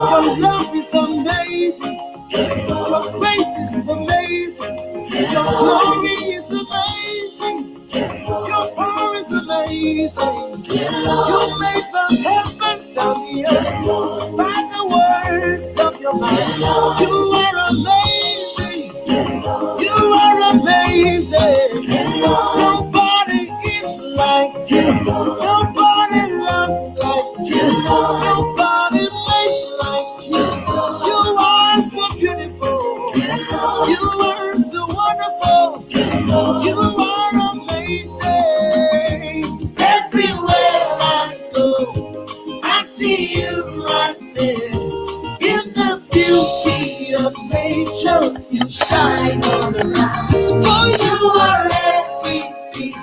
Your love is amazing. Your grace is amazing. Your glory is amazing. Your power is amazing. You made the heavens and the earth by the words of your mouth. You are amazing. You are amazing. Nobody is like you. Nobody loves like you. Nobody makes like you. You are so beautiful. You are so wonderful. You are amazing. Everywhere I go, I see you right there. In the beauty of nature, you shine all around. For you are everything,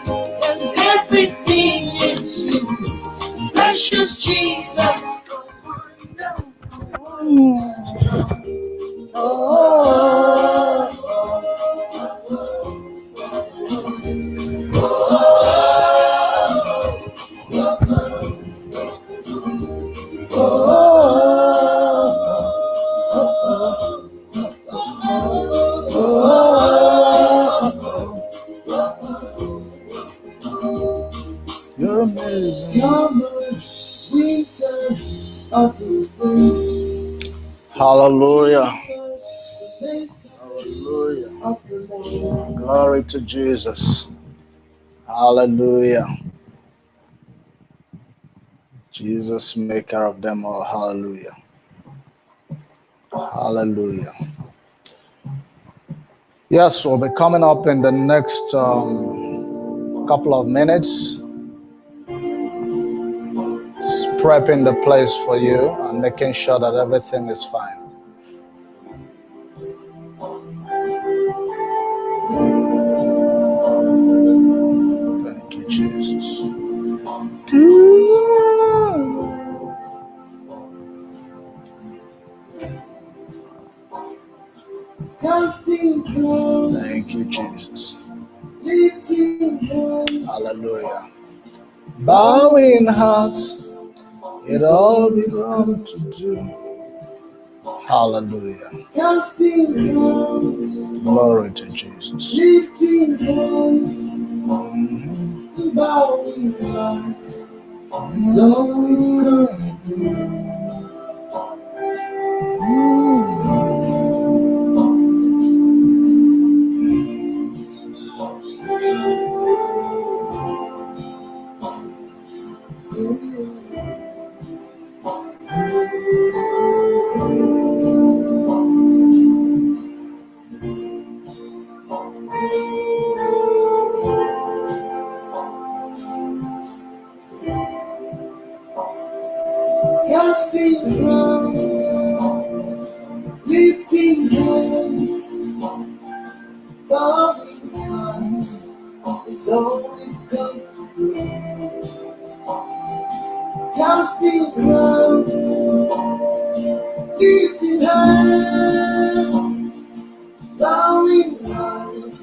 and everything is you. Precious Jesus. You're amazing. Summer, winter, autumn, spring. Hallelujah. Hallelujah. Glory to Jesus. Hallelujah. Jesus, maker of them all. Hallelujah. Hallelujah. Yes, we'll be coming up in the next couple of minutes. Prepping the place for you and making sure that everything is fine. Thank you, Jesus. Thank you, Jesus. Hallelujah. Bowing hearts, it all we come to do. Hallelujah. Glory to Jesus. Lifting hands, bowing hearts, it's all we've come to do. Casting crowns, lifting hands, bowing hearts is all we've come to do. Casting crowns, lifting hands, bowing hearts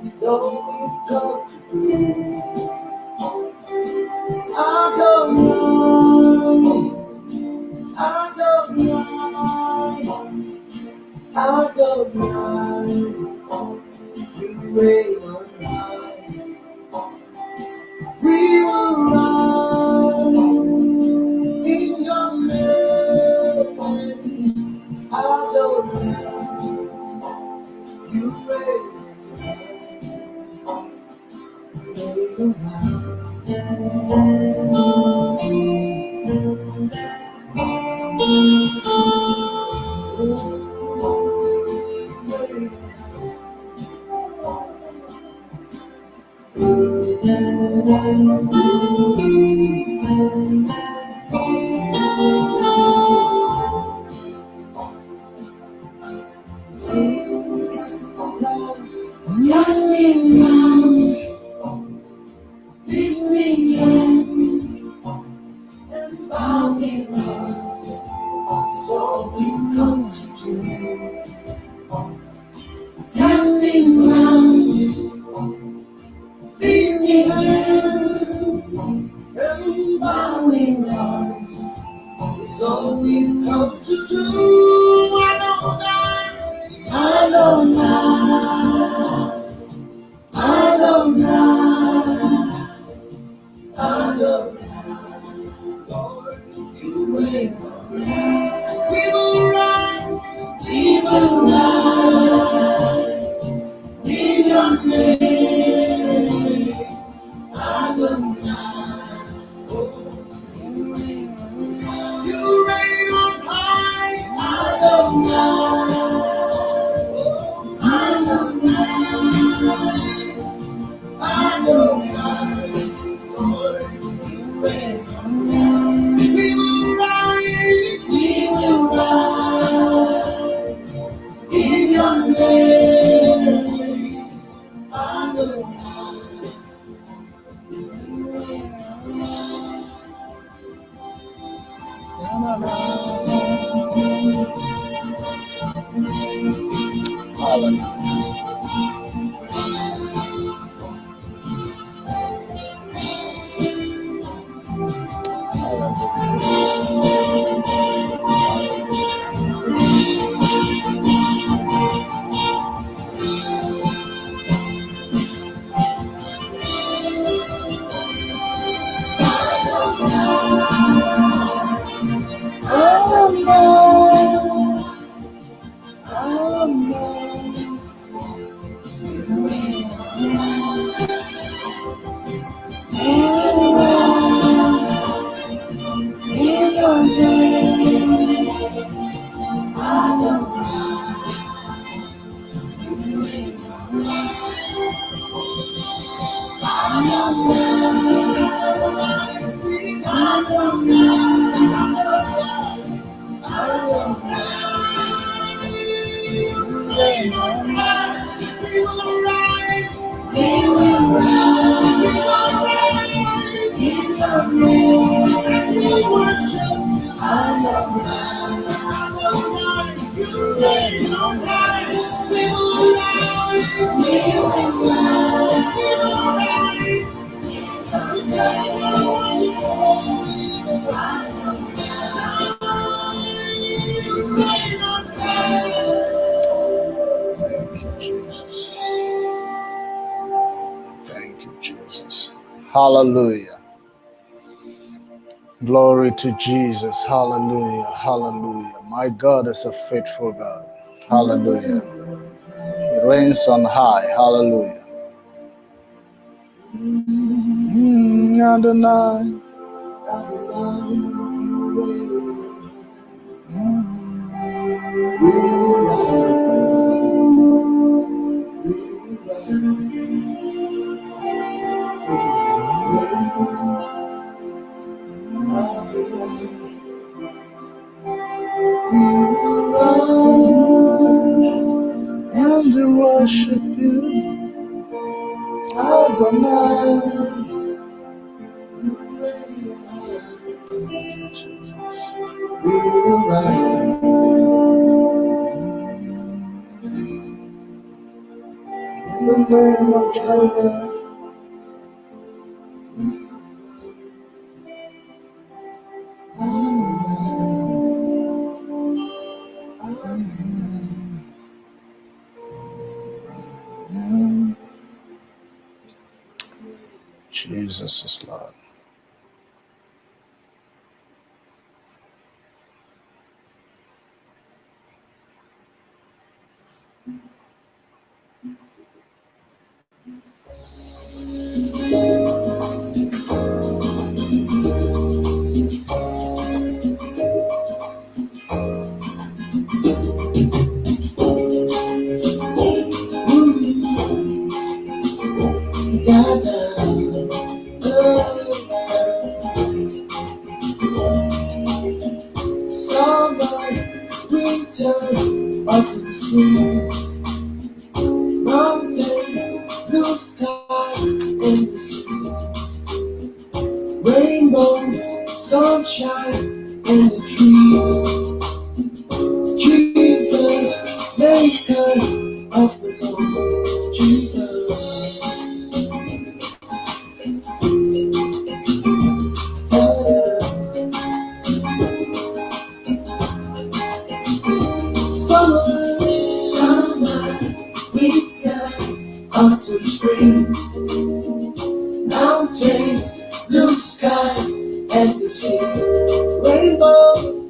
is all we've come to do. Adonai, you reign on high. We will rise in your name. Adonai, you reign on high. Casting crowns, lifting hands, and bowing hearts is all we've come to do. Casting crowns, lifting hands, and bowing hearts is all we've come to Hallelujah. Glory to Jesus. Hallelujah. Hallelujah. My God is a faithful God. Hallelujah. He reigns on high. Hallelujah. Adonai. And we worship you, Adonai. We will rise. In the name of Jesus. Jesus is Lord. Summer, winter, autumn, spring, mountains, blue skies, and the sea, rainbow, sunshine, and the trees. Jesus, maker of the world. Jesus. autumn, spring, mountains, blue skies, and the sea, rainbow,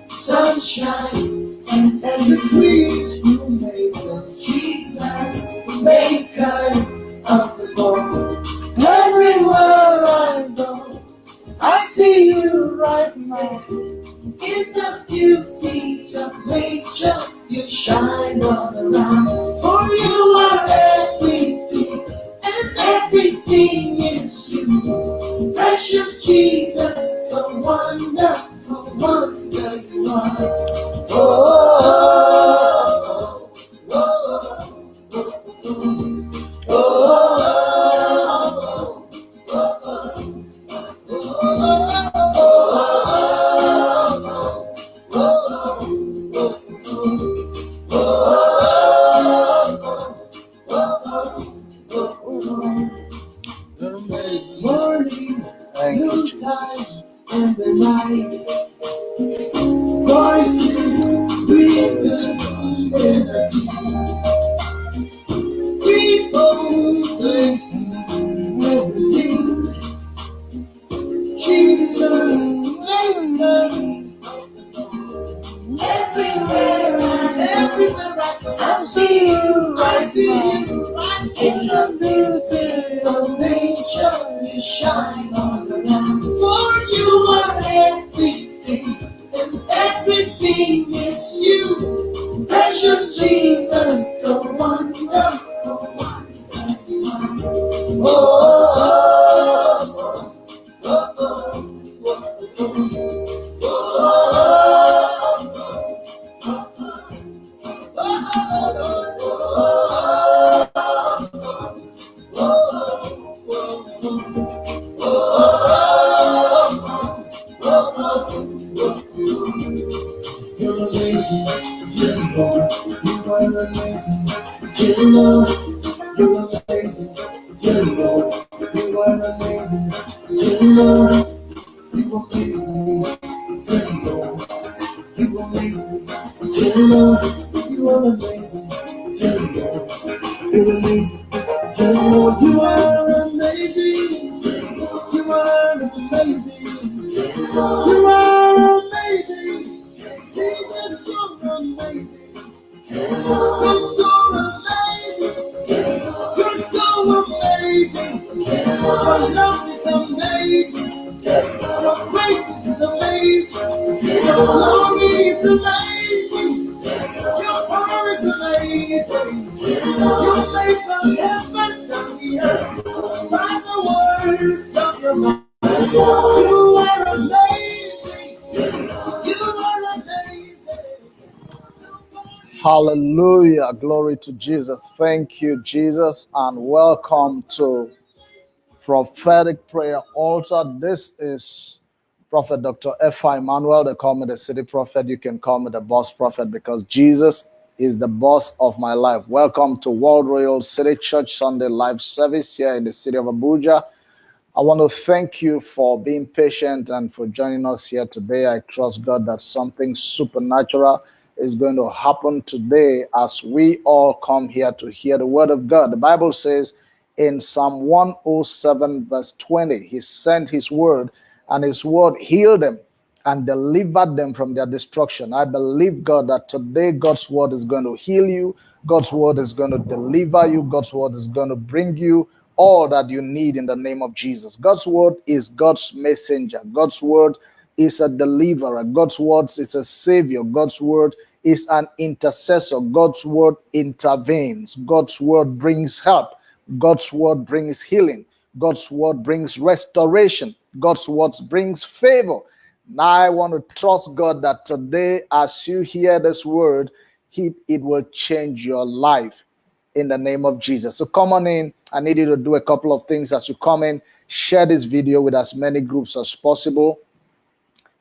sunshine, and the trees you made them. Jesus, maker of the world. Everywhere I go, I see you right now. In the beauty of nature, you shine all around. For you are everything, and everything is you. Precious Jesus, the wonderful wonder you are. Oh, oh, oh, oh, oh, morning, noontime, and the night. Voices breathing energy. People, places, everything. Jesus, maker. Everywhere I go, I see you right in the beauty of nature. You shine all around. For you are everything, and everything is you. Precious Jesus, the wonderful wonder you are. Oh, oh, oh, oh, oh, oh, oh. You're amazing, dear Lord. You are amazing, dear Lord. You're amazing, dear Lord. You are amazing, dear Lord. You amaze me, dear Lord. You amaze me, dear Lord. You are amazing, dear Lord. You're amazing, dear Lord. You are amazing, dear Lord. You are amazing, dear Lord. You are amazing. Jesus, you're amazing. You're so amazing. You're so amazing. Your love is amazing. Your grace is amazing. Your glory is amazing. Your power is amazing. You made the heavens and the earth by the words of your mouth. You are amazing. You are amazing. Hallelujah. Glory to Jesus. Thank you, Jesus, and welcome to Prophetic Prayer Altar. This is Prophet Dr. F.I. Emmanuel. They call me the City Prophet. You can call me the Boss Prophet because Jesus is the boss of my life. Welcome to World Royal City Church Sunday live service here in the city of Abuja. I want to thank you for being patient and for joining us here today. I trust God that something supernatural is going to happen today as we all come here to hear the word of God. The Bible says in Psalm 107 verse 20, he sent his word and his word healed them and delivered them from their destruction. I believe, God, that today God's word is going to heal you. God's word is going to deliver you. God's word is going to bring you all that you need in the name of Jesus. God's word is God's messenger. God's word is a deliverer. God's word is a savior. God's word is an intercessor. God's word intervenes. God's word brings help. God's word brings healing. God's word brings restoration. God's word brings favor. Now I want to trust God that today, as you hear this word, it will change your life in the name of Jesus. So come on in. I need you to do a couple of things as you come in. Share this video with as many groups as possible.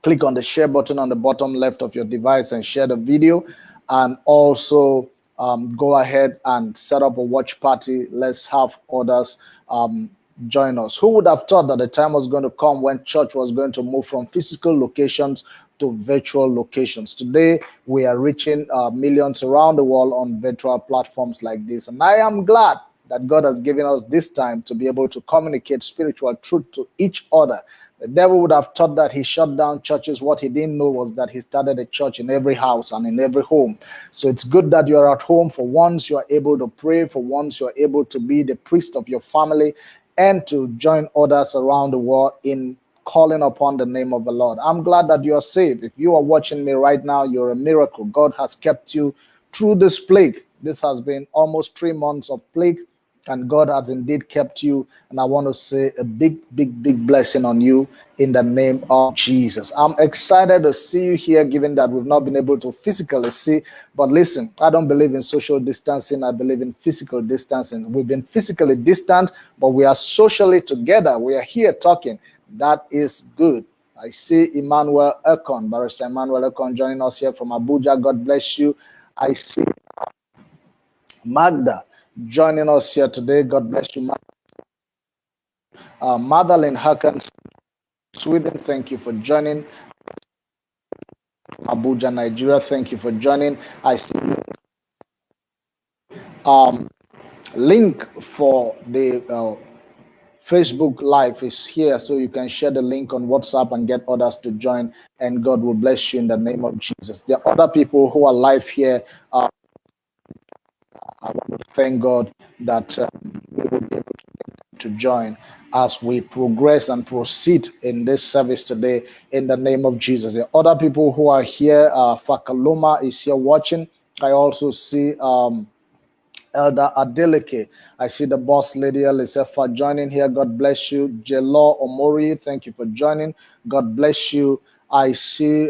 Click on the share button on the bottom left of your device and share the video. And also go ahead and set up a watch party. Let's have others join us. Who would have thought that the time was going to come when church was going to move from physical locations to virtual locations. Today, we are reaching millions around the world on virtual platforms like this. And I am glad that God has given us this time to be able to communicate spiritual truth to each other. The devil would have thought that he shut down churches. What he didn't know was that he started a church in every house and in every home. So it's good that you're at home. For once, you are able to pray. For once, you're able to be the priest of your family and to join others around the world in calling upon the name of the Lord. I'm glad that you are saved. If you are watching me right now, you're a miracle. God has kept you through this plague. This has been almost 3 months of plague, and God has indeed kept you. And I want to say a big, big, big blessing on you in the name of Jesus. I'm excited to see you here, given that we've not been able to physically see. But listen, I don't believe in social distancing. I believe in physical distancing. We've been physically distant, but we are socially together. We are here talking. That is good. I see Emmanuel Ekon, Barrister Emmanuel Ekon, joining us here from Abuja. God bless you. I see Magda joining us here today. God bless you, Magda. Madeline Harkins, Sweden, thank you for joining. Abuja, Nigeria, thank you for joining. I see link for the Facebook Live is here, so you can share the link on WhatsApp and get others to join, and God will bless you in the name of Jesus. There are other people who are live here. I want to thank God that we will be able to join as we progress and proceed in this service today in the name of Jesus. There are other people who are here. Fakaluma is here watching. I also see Elder Adeleke. I see the boss lady Elisefa joining here. God bless you. Jelo Omori, thank you for joining. God bless you. I see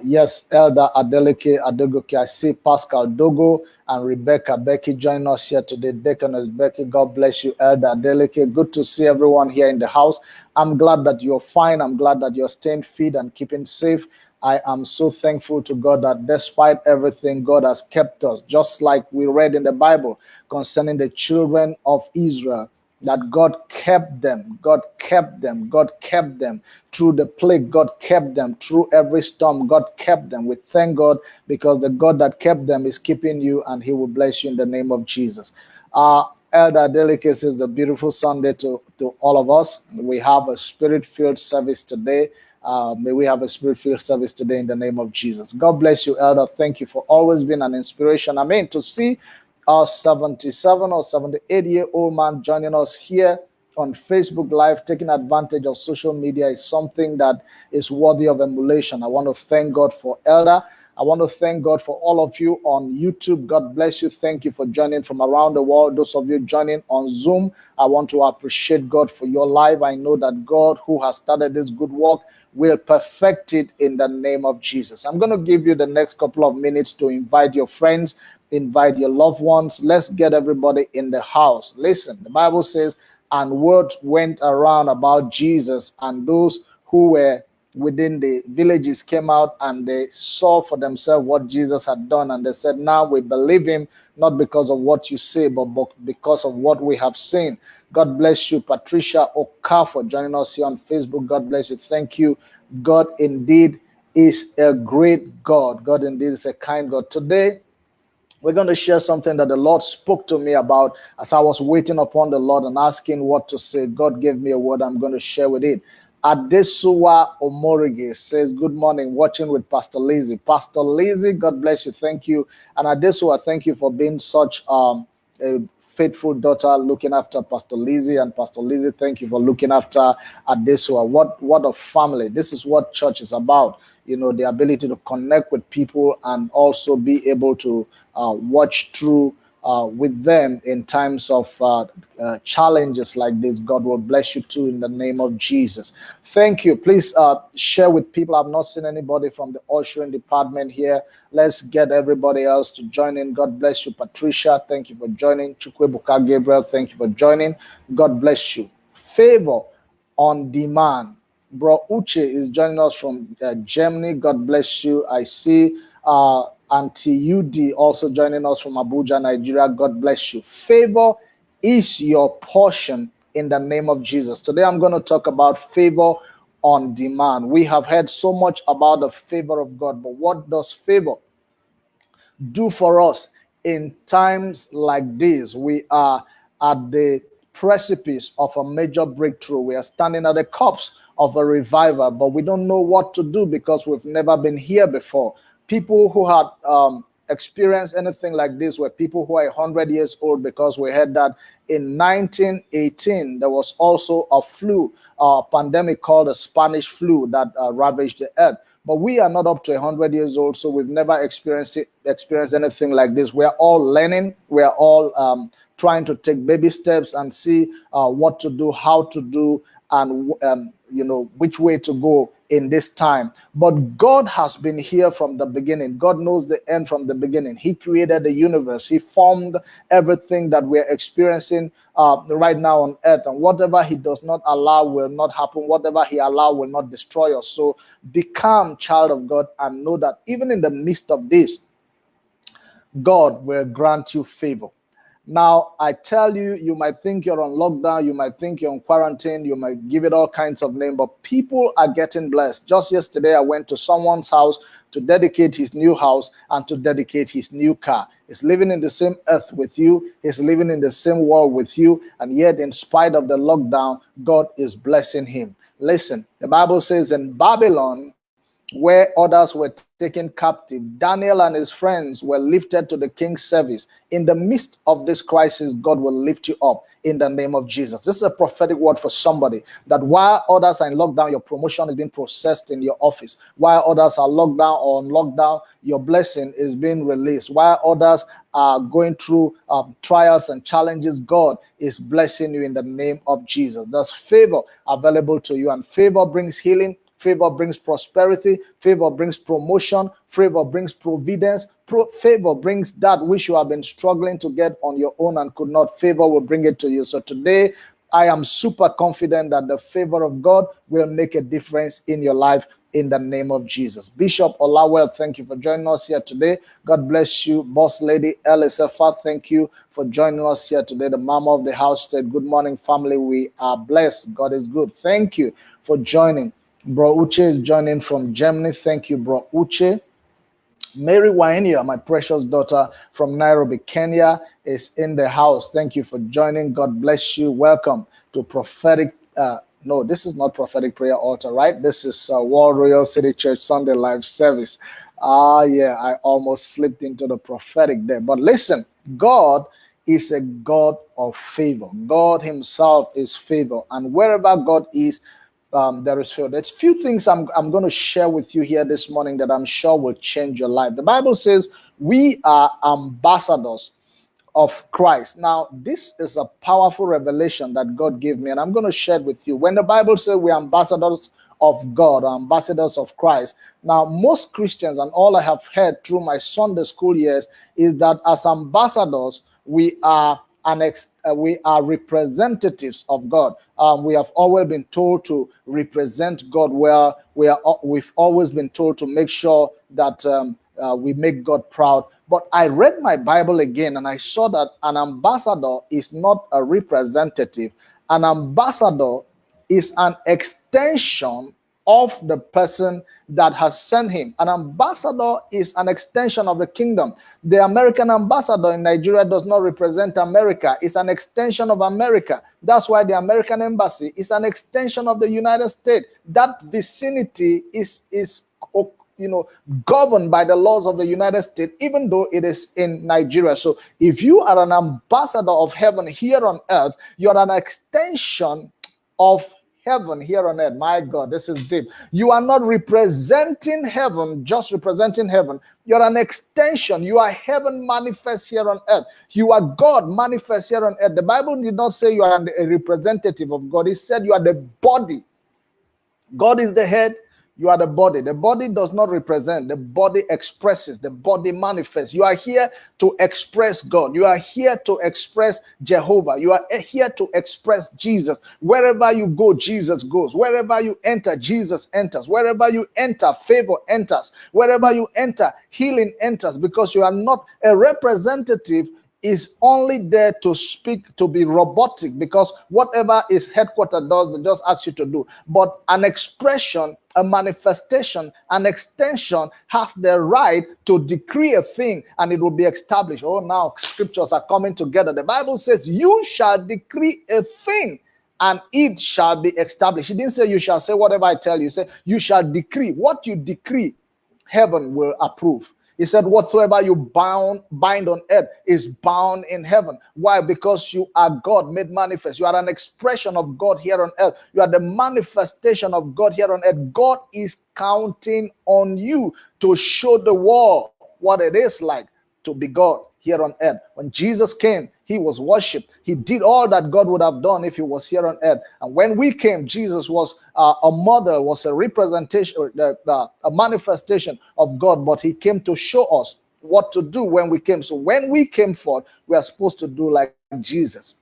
yes, Elder Adeleke Adegoke. I see Pascal Dogo and Rebecca Becky joining us here today. Deaconess Becky, God bless you, Elder Adeleke. Good to see everyone here in the house. I'm glad that you're fine. I'm glad that you're staying fit and keeping safe. I am so thankful to God that despite everything, God has kept us, just like we read in the Bible concerning the children of Israel, that God kept them, God kept them, God kept them through the plague, God kept them through every storm, God kept them. We thank God because the God that kept them is keeping you, and he will bless you in the name of Jesus. Elder Delicacy is a beautiful Sunday to all of us. We have a spirit-filled service today. May we have a spirit-filled service today in the name of Jesus. God bless you, Elder. Thank you for always being an inspiration. I mean, to see our 77 or 78-year-old man joining us here on Facebook Live, taking advantage of social media, is something that is worthy of emulation. I want to thank God for Elder. I want to thank God for all of you on YouTube. God bless you. Thank you for joining from around the world. Those of you joining on Zoom, I want to appreciate God for your life. I know that God, who has started this good work, will perfect it in the name of Jesus. I'm going to give you the next couple of minutes to invite your friends, invite your loved ones. Let's get everybody in the house. Listen, the Bible says, and words went around about Jesus, and those who were within the villages came out and they saw for themselves what Jesus had done, and they said, now we believe him, not because of what you say, but because of what we have seen. God bless you, Patricia Oka, for joining us here on Facebook. God bless you. Thank you. God indeed is a great God. God indeed is a kind God. Today, we're going to share something that the Lord spoke to me about as I was waiting upon the Lord and asking what to say. God gave me a word. I'm going to share with it. Adesuwa Omorige says, good morning, watching with Pastor Lizzie. Pastor Lizzie, God bless you. Thank you. And Adesuwa, thank you for being such a faithful daughter looking after Pastor Lizzie. And Pastor Lizzie, thank you for looking after Adesuwa. What a family. This is what church is about. You know, the ability to connect with people and also be able to watch through with them in times of challenges like this. God will bless you too in the name of Jesus. Thank you. Please share with people. I've not seen anybody from the ushering department here. Let's get everybody else to join in. God bless you, Patricia. Thank you for joining. Chukwebuka Gabriel, thank you for joining. God bless you. Favor on demand. Bro Uche is joining us from Germany. God bless you. I see Auntie UD also joining us from Abuja, Nigeria. God bless you. Favor is your portion in the name of Jesus. Today I'm going to talk about favor on demand. We have heard so much about the favor of God, but what does favor do for us in times like this? We are at the precipice of a major breakthrough. We are standing at the cups of a revival, but we don't know what to do because we've never been here before. People who had experienced anything like this were people who are 100 years old, because we heard that in 1918 there was also a flu, pandemic called the Spanish flu that ravaged the earth. But we are not up to 100 years old, so we've never experienced anything like this. We are all learning. We are all trying to take baby steps and see what to do, how to do, and which way to go in this time. But God has been here from the beginning. God knows the end from the beginning. He created the universe. He formed everything that we're experiencing right now on earth, and whatever he does not allow will not happen. Whatever he allow will not destroy us. So become child of God and know that even in the midst of this, God will grant you favor. Now, I tell you, you might think you're on lockdown, you might think you're on quarantine, you might give it all kinds of names, but people are getting blessed. Just yesterday, I went to someone's house to dedicate his new house and to dedicate his new car. He's living in the same earth with you, he's living in the same world with you, and yet in spite of the lockdown, God is blessing him. Listen, the Bible says in Babylon, where others were taken captive, Daniel and his friends were lifted to the king's service. In the midst of this crisis, God will lift you up in the name of Jesus. This is a prophetic word for somebody, that while others are in lockdown, your promotion is being processed in your office. While others are locked down or on lockdown, your blessing is being released. While others are going through trials and challenges, God is blessing you in the name of Jesus. There's favor available to you, and favor brings healing. Favor brings prosperity. Favor brings promotion. Favor brings providence. Favor brings that which you have been struggling to get on your own and could not. Favor will bring it to you. So today, I am super confident that the favor of God will make a difference in your life in the name of Jesus. Bishop Olawell, thank you for joining us here today. God bless you. Boss Lady Elisefa, thank you for joining us here today. The mama of the house said, good morning, family. We are blessed. God is good. Thank you for joining. Bro Uche is joining from Germany. Thank you, Bro Uche. Mary Wainia, my precious daughter from Nairobi, Kenya, is in the house. Thank you for joining. God bless you. Welcome to prophetic. No, this is not prophetic prayer altar, right? This is World Royal City Church Sunday live service. Yeah, I almost slipped into the prophetic there. But listen, God is a God of favor. God himself is favor. And wherever God is, there is favor. There's a few things I'm going to share with you here this morning that I'm sure will change your life. The Bible says we are ambassadors of Christ. Now, this is a powerful revelation that God gave me, and I'm going to share it with you. When the Bible says we're ambassadors of God, ambassadors of Christ, now most Christians, and all I have heard through my Sunday school years, is that as ambassadors, we are representatives of God. We have always been told to represent God well. We've always been told to make sure that we make God proud. But I read my Bible again, and I saw that an ambassador is not a representative. An ambassador is an extension of the person that has sent him. An ambassador is an extension of the kingdom. The American ambassador in Nigeria does not represent America. It's an extension of America. That's why the American embassy is an extension of the United States. That vicinity is governed by the laws of the United States, even though it is in Nigeria. So if you are an ambassador of heaven here on earth, you're an extension of heaven here on earth. My God, this is deep. You are not representing heaven, just representing heaven. You're an extension. You are heaven manifest here on earth. You are God manifest here on earth. The Bible did not say you are a representative of God. It said you are the body. God is the head. You are the body. The body does not represent. The body expresses. The body manifests. You are here to express God. You are here to express Jehovah. You are here to express Jesus. Wherever you go, Jesus goes. Wherever you enter, Jesus enters. Wherever you enter, favor enters. Wherever you enter, healing enters. Because you are not a representative is only there to speak, to be robotic, because whatever is headquarters does, they just ask you to do. But an expression, a manifestation, an extension has the right to decree a thing and it will be established. Oh, now scriptures are coming together. The Bible says, you shall decree a thing and it shall be established. He didn't say you shall say whatever I tell you. He said you shall decree. What you decree, heaven will approve. He said, whatsoever you bind on earth is bound in heaven. Why? Because you are God made manifest. You are an expression of God here on earth. You are the manifestation of God here on earth. God is counting on you to show the world what it is like to be God here on earth. When Jesus came, he was worshipped. He did all that God would have done if he was here on earth. And when we came, Jesus was a mother, was a representation, a manifestation of God. But he came to show us what to do when we came. So when we came forth, we are supposed to do like Jesus.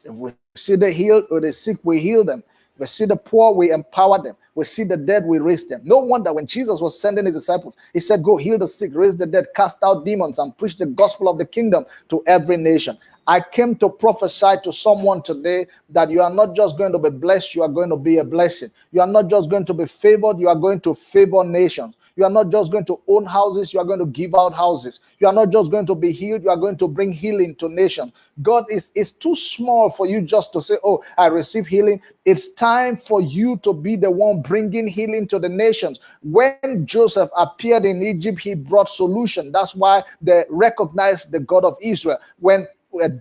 If we see the healed or the sick, we heal them. If we see the poor, we empower them. We see the dead, we raise them. No wonder when Jesus was sending his disciples, he said, go heal the sick, raise the dead, cast out demons, and preach the gospel of the kingdom to every nation. I came to prophesy to someone today that you are not just going to be blessed, you are going to be a blessing. You are not just going to be favored, you are going to favor nations. You are not just going to own houses, you are going to give out houses. You are not just going to be healed, you are going to bring healing to nations. God is too small for you just to say, oh, I receive healing. It's time for you to be the one bringing healing to the nations. When Joseph appeared in Egypt, he brought solution. That's why they recognized the God of Israel. When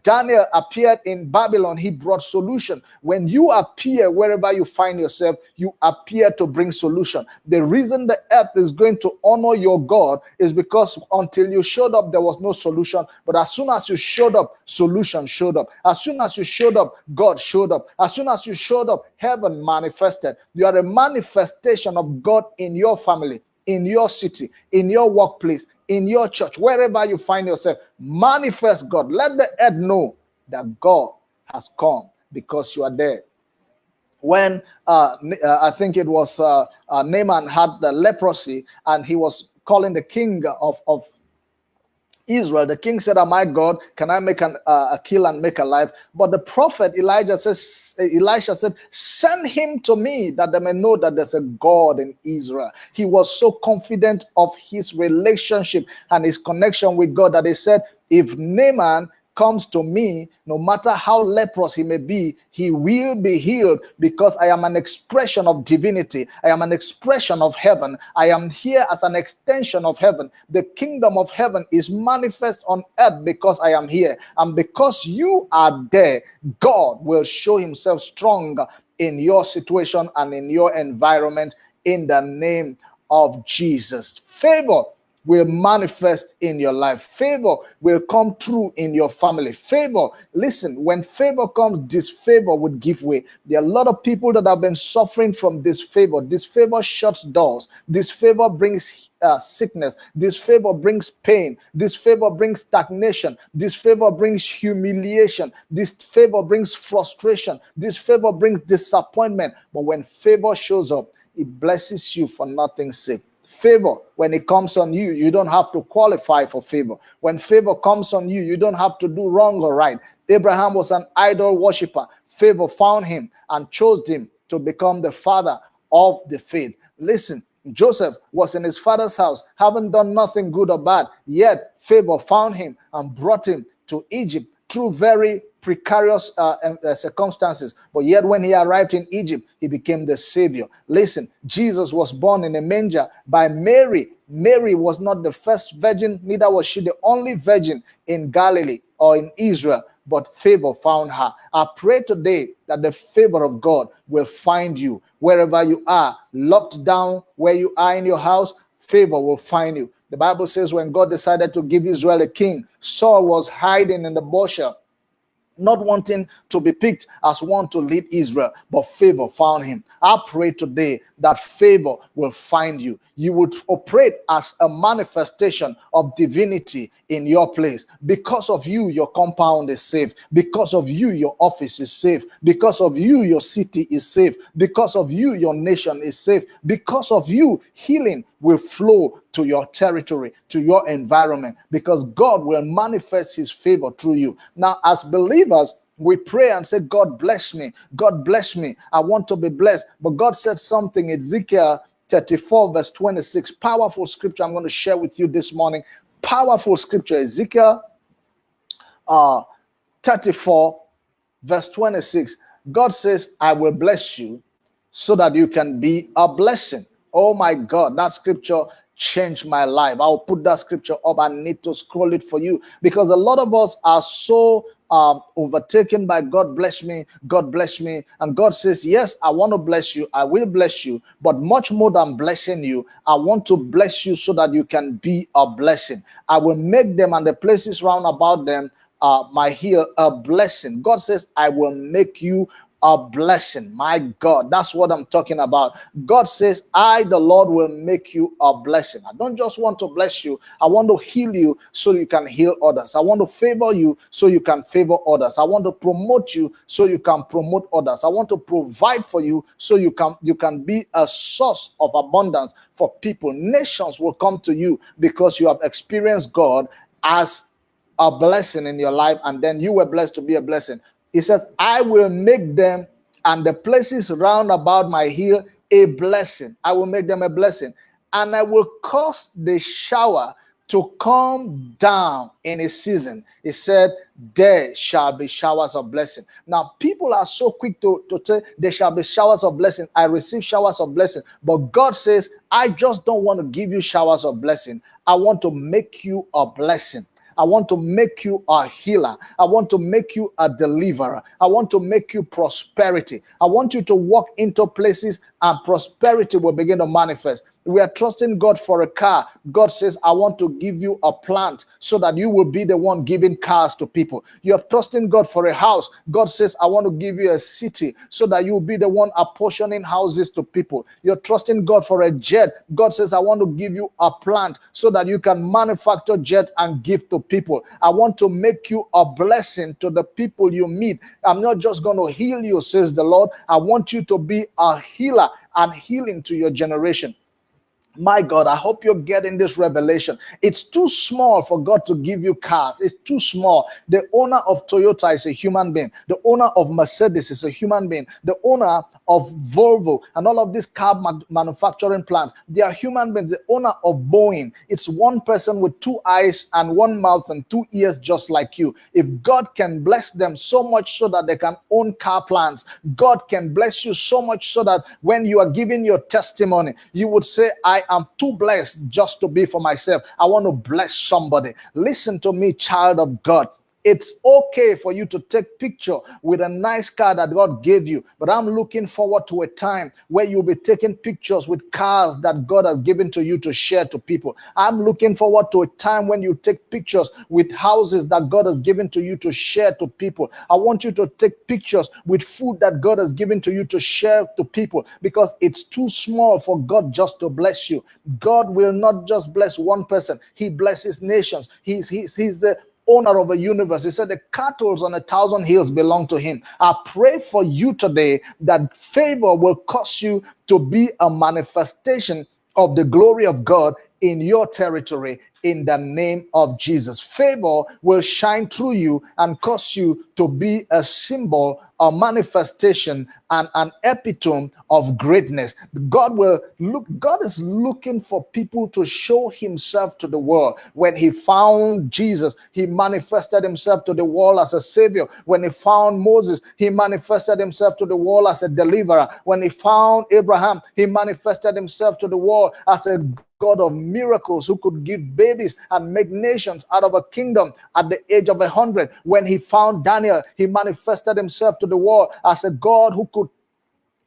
Daniel appeared in Babylon, he brought solution. When you appear wherever you find yourself, you appear to bring solution. The reason the earth is going to honor your God is because until you showed up, there was no solution. But as soon as you showed up, solution showed up. As soon as you showed up, God showed up. As soon as you showed up, heaven manifested. You are a manifestation of God in your family, in your city, in your workplace, in your church, wherever you find yourself. Manifest God. Let the earth know that God has come because you are there. When I think it was Naaman had the leprosy and he was calling the king of Israel, the king said, oh my God, can I make a kill and make alive? But the prophet Elisha said, send him to me that they may know that there's a God in Israel. He was so confident of his relationship and his connection with God that he said, if Naaman comes to me, no matter how leprous he may be, he will be healed because I am an expression of divinity. I am an expression of heaven. I am here as an extension of heaven. The kingdom of heaven is manifest on earth because I am here. And because you are there, God will show himself strong in your situation and in your environment in the name of Jesus. Favor will manifest in your life. Favor will come true in your family. Favor, listen, when favor comes, disfavor would give way. There are a lot of people that have been suffering from disfavor. Disfavor shuts doors. Disfavor brings sickness. Disfavor brings pain. Disfavor brings stagnation. Disfavor brings humiliation. Disfavor brings frustration. Disfavor brings disappointment. But when favor shows up, it blesses you for nothing's sake. Favor, when it comes on you, you don't have to qualify for favor. When favor comes on you, you don't have to do wrong or right. Abraham was an idol worshiper. Favor found him and chose him to become the father of the faith. Listen, Joseph was in his father's house, haven't done nothing good or bad, yet favor found him and brought him to Egypt through very precarious circumstances. But yet when he arrived in Egypt, he became the savior. Listen, Jesus was born in a manger by Mary. Mary was not the first virgin, neither was she the only virgin in Galilee or in Israel, but favor found her. I pray today that the favor of God will find you wherever you are, locked down where you are in your house. Favor will find you. The Bible says when God decided to give Israel a king, Saul was hiding in the bush, not wanting to be picked as one to lead Israel, but favor found him. I pray today that favor will find you. You would operate as a manifestation of divinity in your place. Because of you, your compound is safe. Because of you, your office is safe. Because of you, your city is safe. Because of you, your nation is safe. Because of you, healing will flow to your territory, to your environment, because God will manifest his favor through you. Now, as believers, we pray and say, God bless me. God bless me. I want to be blessed. But God said something, Ezekiel 34 verse 26. Powerful scripture I'm going to share with you this morning. Powerful scripture. Ezekiel 34 verse 26. God says, I will bless you so that you can be a blessing. Oh my God, that scripture changed my life. I'll put that scripture up. I need to scroll it for you, because a lot of us are so overtaken by God bless me, God bless me. And God says, yes, I want to bless you. I will bless you. But much more than blessing you, I want to bless you so that you can be a blessing. I will make them and the places round about them my heel a blessing. God says, I will make you a blessing. My God, that's what I'm talking about. God says, I, the Lord, will make you a blessing. I don't just want to bless you. I want to heal you so you can heal others. I want to favor you so you can favor others. I want to promote you so you can promote others. I want to provide for you so you can be a source of abundance for people. Nations will come to you because you have experienced God as a blessing in your life, and then you were blessed to be a blessing. He says, I will make them and the places round about my heel a blessing. I will make them a blessing, and I will cause the shower to come down in a season. He said, there shall be showers of blessing. Now, people are so quick to say there shall be showers of blessing. I receive showers of blessing. But God says, I just don't want to give you showers of blessing. I want to make you a blessing. I want to make you a healer. I want to make you a deliverer. I want to make you prosperity. I want you to walk into places and prosperity will begin to manifest. We are trusting God for a car. God says, I want to give you a plant so that you will be the one giving cars to people. You are trusting God for a house. God says, I want to give you a city so that you will be the one apportioning houses to people. You're trusting God for a jet. God says, I want to give you a plant so that you can manufacture jet and give to people. I want to make you a blessing to the people you meet. I'm not just going to heal you, says the Lord. I want you to be a healer and healing to your generation. My God, I hope you're getting this revelation. It's too small for God to give you cars. It's too small. The owner of Toyota is a human being. The owner of Mercedes is a human being. The owner of Volvo and all of these car manufacturing plants, they are human beings. The owner of Boeing, it's one person with two eyes and one mouth and two ears just like you. If God can bless them so much so that they can own car plants, God can bless you so much so that when you are giving your testimony, you would say, I am too blessed just to be for myself. I want to bless somebody. Listen to me, child of God. It's okay for you to take picture with a nice car that God gave you, but I'm looking forward to a time where you'll be taking pictures with cars that God has given to you to share to people. I'm looking forward to a time when you take pictures with houses that God has given to you to share to people. I want you to take pictures with food that God has given to you to share to people, because it's too small for God just to bless you. God will not just bless one person. He blesses nations. He's the owner of a universe. He said the cattle on 1,000 hills belong to him. I pray for you today that favor will cause you to be a manifestation of the glory of God in your territory in the name of Jesus. Favor will shine through you and cause you to be a symbol, a manifestation, and an epitome of greatness. God is looking for people to show himself to the world. When he found Jesus, he manifested himself to the world as a savior. When he found Moses, he manifested himself to the world as a deliverer. When he found Abraham, he manifested himself to the world as a God of miracles who could give babies and make nations out of a kingdom at the age of 100. When he found Daniel, he manifested himself to the world as a God who could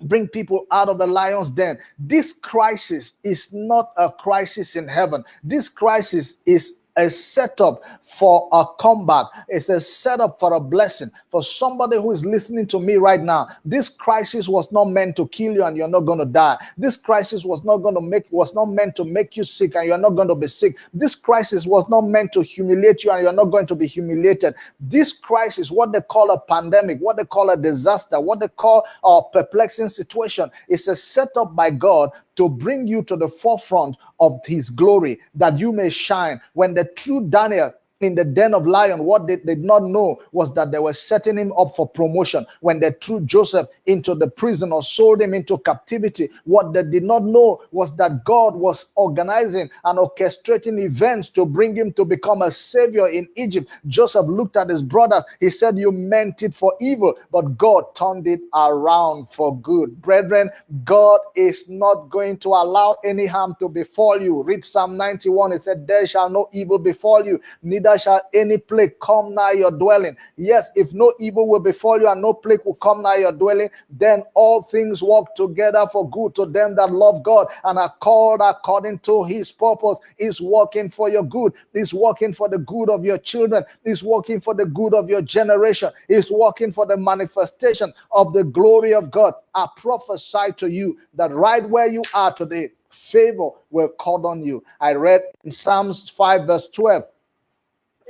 bring people out of the lion's den. This crisis is not a crisis in heaven. This crisis is a setup for a comeback. It's a setup for a blessing. For somebody who is listening to me right now, this crisis was not meant to kill you and you're not going to die. This crisis was not meant to make you sick and you're not going to be sick. This crisis was not meant to humiliate you and you're not going to be humiliated. This crisis, what they call a pandemic, what they call a disaster, what they call a perplexing situation, is a setup by God to bring you to the forefront of his glory, that you may shine. When the true Daniel in the den of lion, what they did not know was that they were setting him up for promotion. When they threw Joseph into the prison or sold him into captivity, what they did not know was that God was organizing and orchestrating events to bring him to become a savior in Egypt. Joseph looked at his brothers. He said, you meant it for evil, but God turned it around for good. Brethren, God is not going to allow any harm to befall you. Read Psalm 91. It said, there shall no evil befall you, neither shall any plague come nigh your dwelling. Yes, if no evil will befall you and no plague will come nigh your dwelling, then all things work together for good to them that love God and are called according to his purpose. Is working for your good. Is working for the good of your children. Is working for the good of your generation. Is working for the manifestation of the glory of God. I prophesy to you that right where you are today, favor will come on you. I read in Psalms 5 verse 12.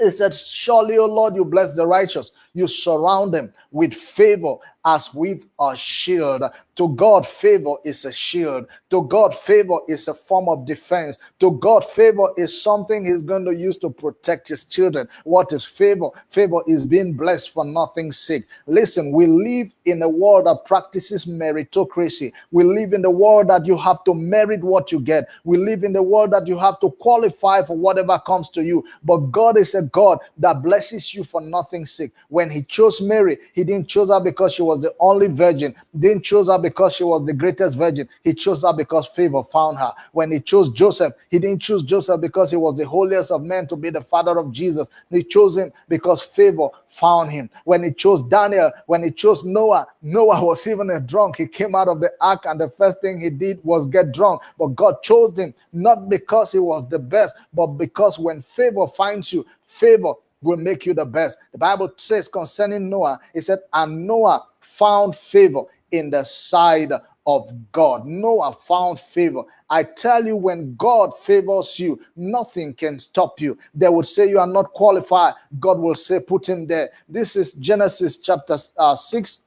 It said, surely, O Lord, you bless the righteous. You surround them with favor as with a shield. To God, favor is a shield. To God, favor is a form of defense. To God, favor is something he's going to use to protect his children. What is favor? Favor is being blessed for nothing's sake. Listen, we live in a world that practices meritocracy. We live in the world that you have to merit what you get. We live in the world that you have to qualify for whatever comes to you. But God is a God that blesses you for nothing's sake. When he chose Mary, he didn't choose her because she was the only virgin. Didn't choose her because she was the greatest virgin. He chose her because favor found her. When he chose Joseph, he didn't choose Joseph because he was the holiest of men to be the father of Jesus. He chose him because favor found him. When he chose Daniel, when he chose Noah, Noah was even a drunk. He came out of the ark and the first thing he did was get drunk. But God chose him not because he was the best, but because when favor finds you, favor will make you the best. The Bible says concerning Noah, it said, and Noah found favor in the sight of God. Noah found favor. I tell you, when God favors you, nothing can stop you. They would say you are not qualified. God will say, put him there. This is Genesis chapter 6.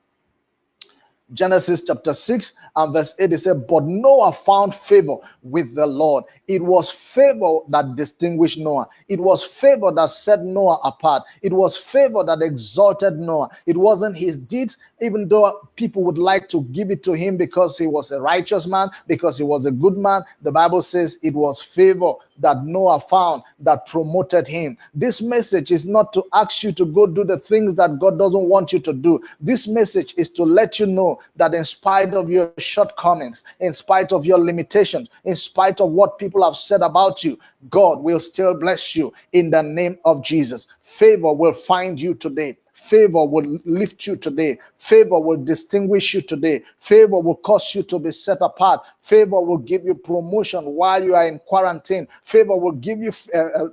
Genesis chapter 6 and verse 8, it said, but Noah found favor with the Lord. It was favor that distinguished Noah. It was favor that set Noah apart. It was favor that exalted Noah. It wasn't his deeds, even though people would like to give it to him because he was a righteous man, because he was a good man. The Bible says it was favor that Noah found that promoted him. This message is not to ask you to go do the things that God doesn't want you to do. This message is to let you know that in spite of your shortcomings, in spite of your limitations, in spite of what people have said about you, God will still bless you in the name of Jesus. Favor will find you today. Favor will lift you today. Favor will distinguish you today. Favor will cause you to be set apart. Favor will give you promotion while you are in quarantine. Favor will give you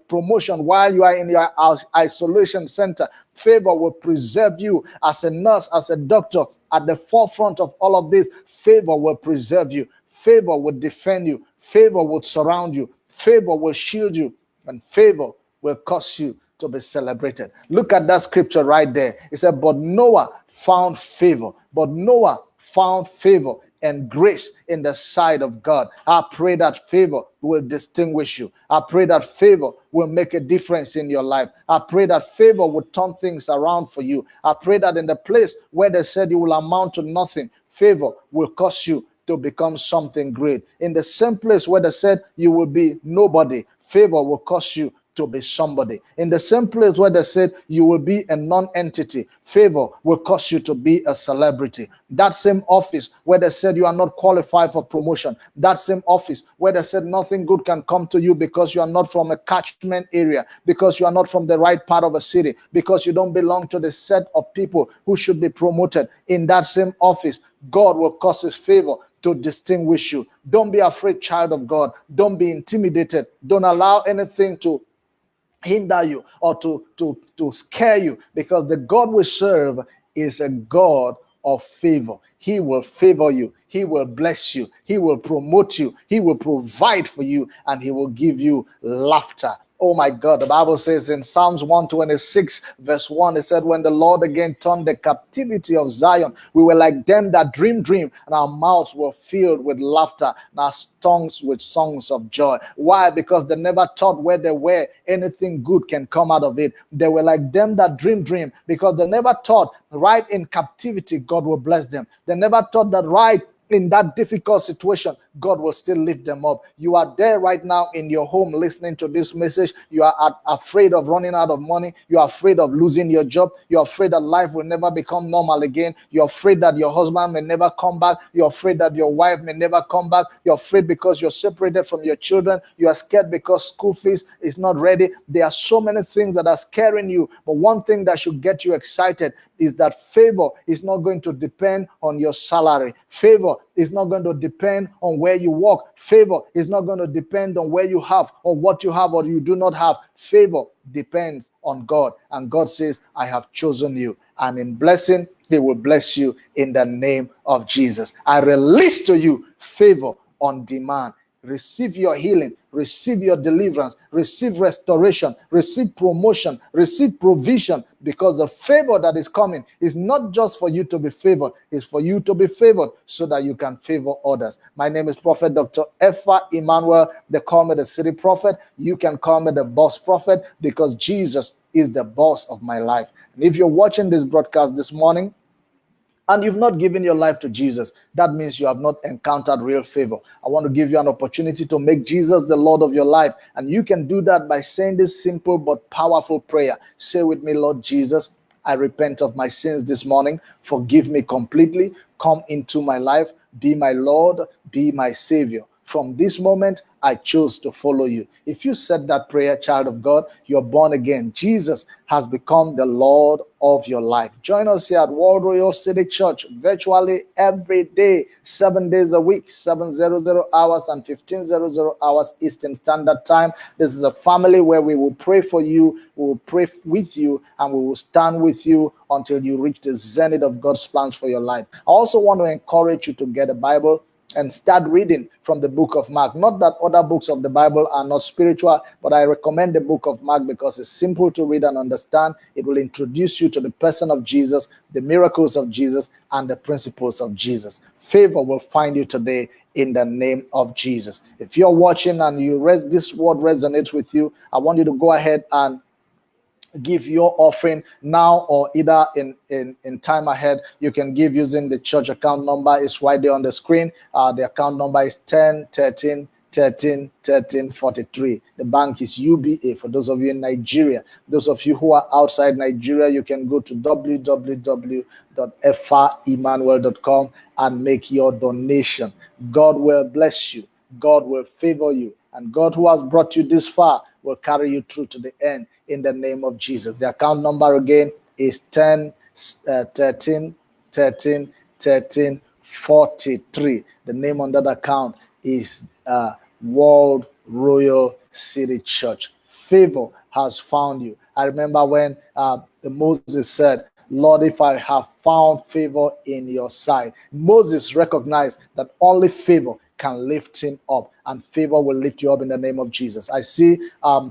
promotion while you are in your isolation center. Favor will preserve you as a nurse, as a doctor. At the forefront of all of this, favor will preserve you. Favor will defend you. Favor will surround you. Favor will shield you. And favor will cause you to be celebrated. Look at that scripture right there. It said, but Noah found favor. But Noah found favor and grace in the sight of God. I pray that favor will distinguish you. I pray that favor will make a difference in your life. I pray that favor will turn things around for you. I pray that in the place where they said you will amount to nothing, favor will cause you to become something great. In the same place where they said you will be nobody, favor will cause you to be somebody. In the same place where they said you will be a non-entity, favor will cause you to be a celebrity. That same office where they said you are not qualified for promotion, that same office where they said nothing good can come to you because you are not from a catchment area, because you are not from the right part of a city, because you don't belong to the set of people who should be promoted. In that same office, God will cause his favor to distinguish you. Don't be afraid, child of God. Don't be intimidated. Don't allow anything to hinder you or to scare you, because the God we serve is a God of favor. He will favor you. He will bless you. He will promote you. He will provide for you, and he will give you laughter Oh my God, the Bible says in Psalms 126, verse 1, it said, when the Lord again turned the captivity of Zion, we were like them that dream, and our mouths were filled with laughter, and our tongues with songs of joy. Why? Because they never thought where they were, anything good can come out of it. They were like them that dream, because they never thought right in captivity, God will bless them. They never thought that right in that difficult situation, God will still lift them up. You are there right now in your home listening to this message. You are afraid of running out of money. You are afraid of losing your job. You're afraid that life will never become normal again. You're afraid that your husband may never come back. You're afraid that your wife may never come back. You're afraid because you're separated from your children. You are scared because school fees is not ready. There are so many things that are scaring you. But one thing that should get you excited is that favor is not going to depend on your salary. Favor is not going to depend on where you walk. Favor is not going to depend on where you have or what you have or you do not have. Favor depends on God. And God says, I have chosen you. And in blessing, he will bless you in the name of Jesus. I release to you favor on demand. Receive your healing, receive your deliverance, receive restoration, receive promotion, receive provision, because the favor that is coming is not just for you to be favored, it's for you to be favored so that you can favor others. My name is Prophet Dr. Effa Emmanuel. They call me the city prophet. You can call me the boss prophet, because Jesus is the boss of my life. And if you're watching this broadcast this morning, and you've not given your life to Jesus, that means you have not encountered real favor. I want to give you an opportunity to make Jesus the Lord of your life. And you can do that by saying this simple but powerful prayer. Say with me, Lord Jesus, I repent of my sins this morning. Forgive me completely. Come into my life. Be my Lord. Be my Savior. From this moment, I chose to follow you. If you said that prayer, child of God, you're born again. Jesus has become the Lord of your life. Join us here at World Royal City Church virtually every day, 7 days a week, 7:00 hours and 15:00 hours Eastern Standard Time. This is a family where we will pray for you, we will pray with you, and we will stand with you until you reach the zenith of God's plans for your life. I also want to encourage you to get a Bible and start reading from the book of Mark. Not that other books of the Bible are not spiritual, but I recommend the book of Mark because it's simple to read and understand. It will introduce you to the person of Jesus, the miracles of Jesus, and the principles of Jesus. Favor will find you today in the name of Jesus. If you're watching and this word resonates with you, I want you to go ahead and give your offering now, or either in time ahead. You can give using the church account number. It's right there on the screen. The account number is 10 13 13 13 43. The bank is UBA for those of you in Nigeria. Those of you who are outside Nigeria, you can go to www.effaemmanuel.com and make your donation. God will bless you. God will favor you. And God, who has brought you this far, will carry you through to the end in the name of Jesus. The account number again is 10 13 13 13 43. The name on that account is World Royal City Church. Favor has found you. I remember when Moses said, Lord, if I have found favor in your sight. Moses recognized that only favor can lift him up, and favor will lift you up in the name of Jesus. I see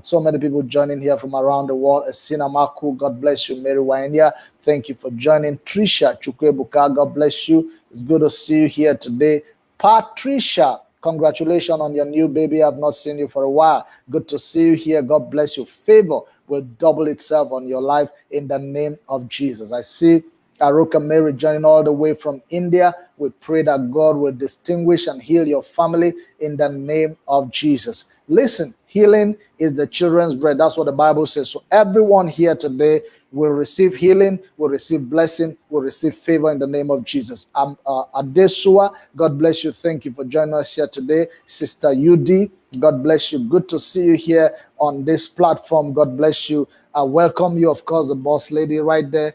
so many people joining here from around the world. Esina Maku, God bless you. Mary Wainia, thank you for joining. Trisha Chukwebuka, God bless you. It's good to see you here today. Patricia, congratulations on your new baby. I've not seen you for a while. Good to see you here. God bless you. Favor will double itself on your life in the name of Jesus. I see Aruka Mary joining all the way from India. We pray that God will distinguish and heal your family in the name of Jesus. Listen, healing is the children's bread. That's what the Bible says. So everyone here today will receive healing, will receive blessing, will receive favor in the name of Jesus. Adesua, God bless you. Thank you for joining us here today. Sister UD, God bless you. Good to see you here on this platform. God bless you. I welcome you, of course, the boss lady right there,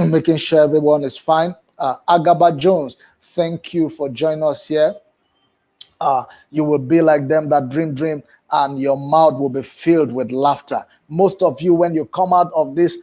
making sure everyone is fine. Agaba Jones, thank you for joining us here. You will be like them that dream, and your mouth will be filled with laughter. Most of you, when you come out of this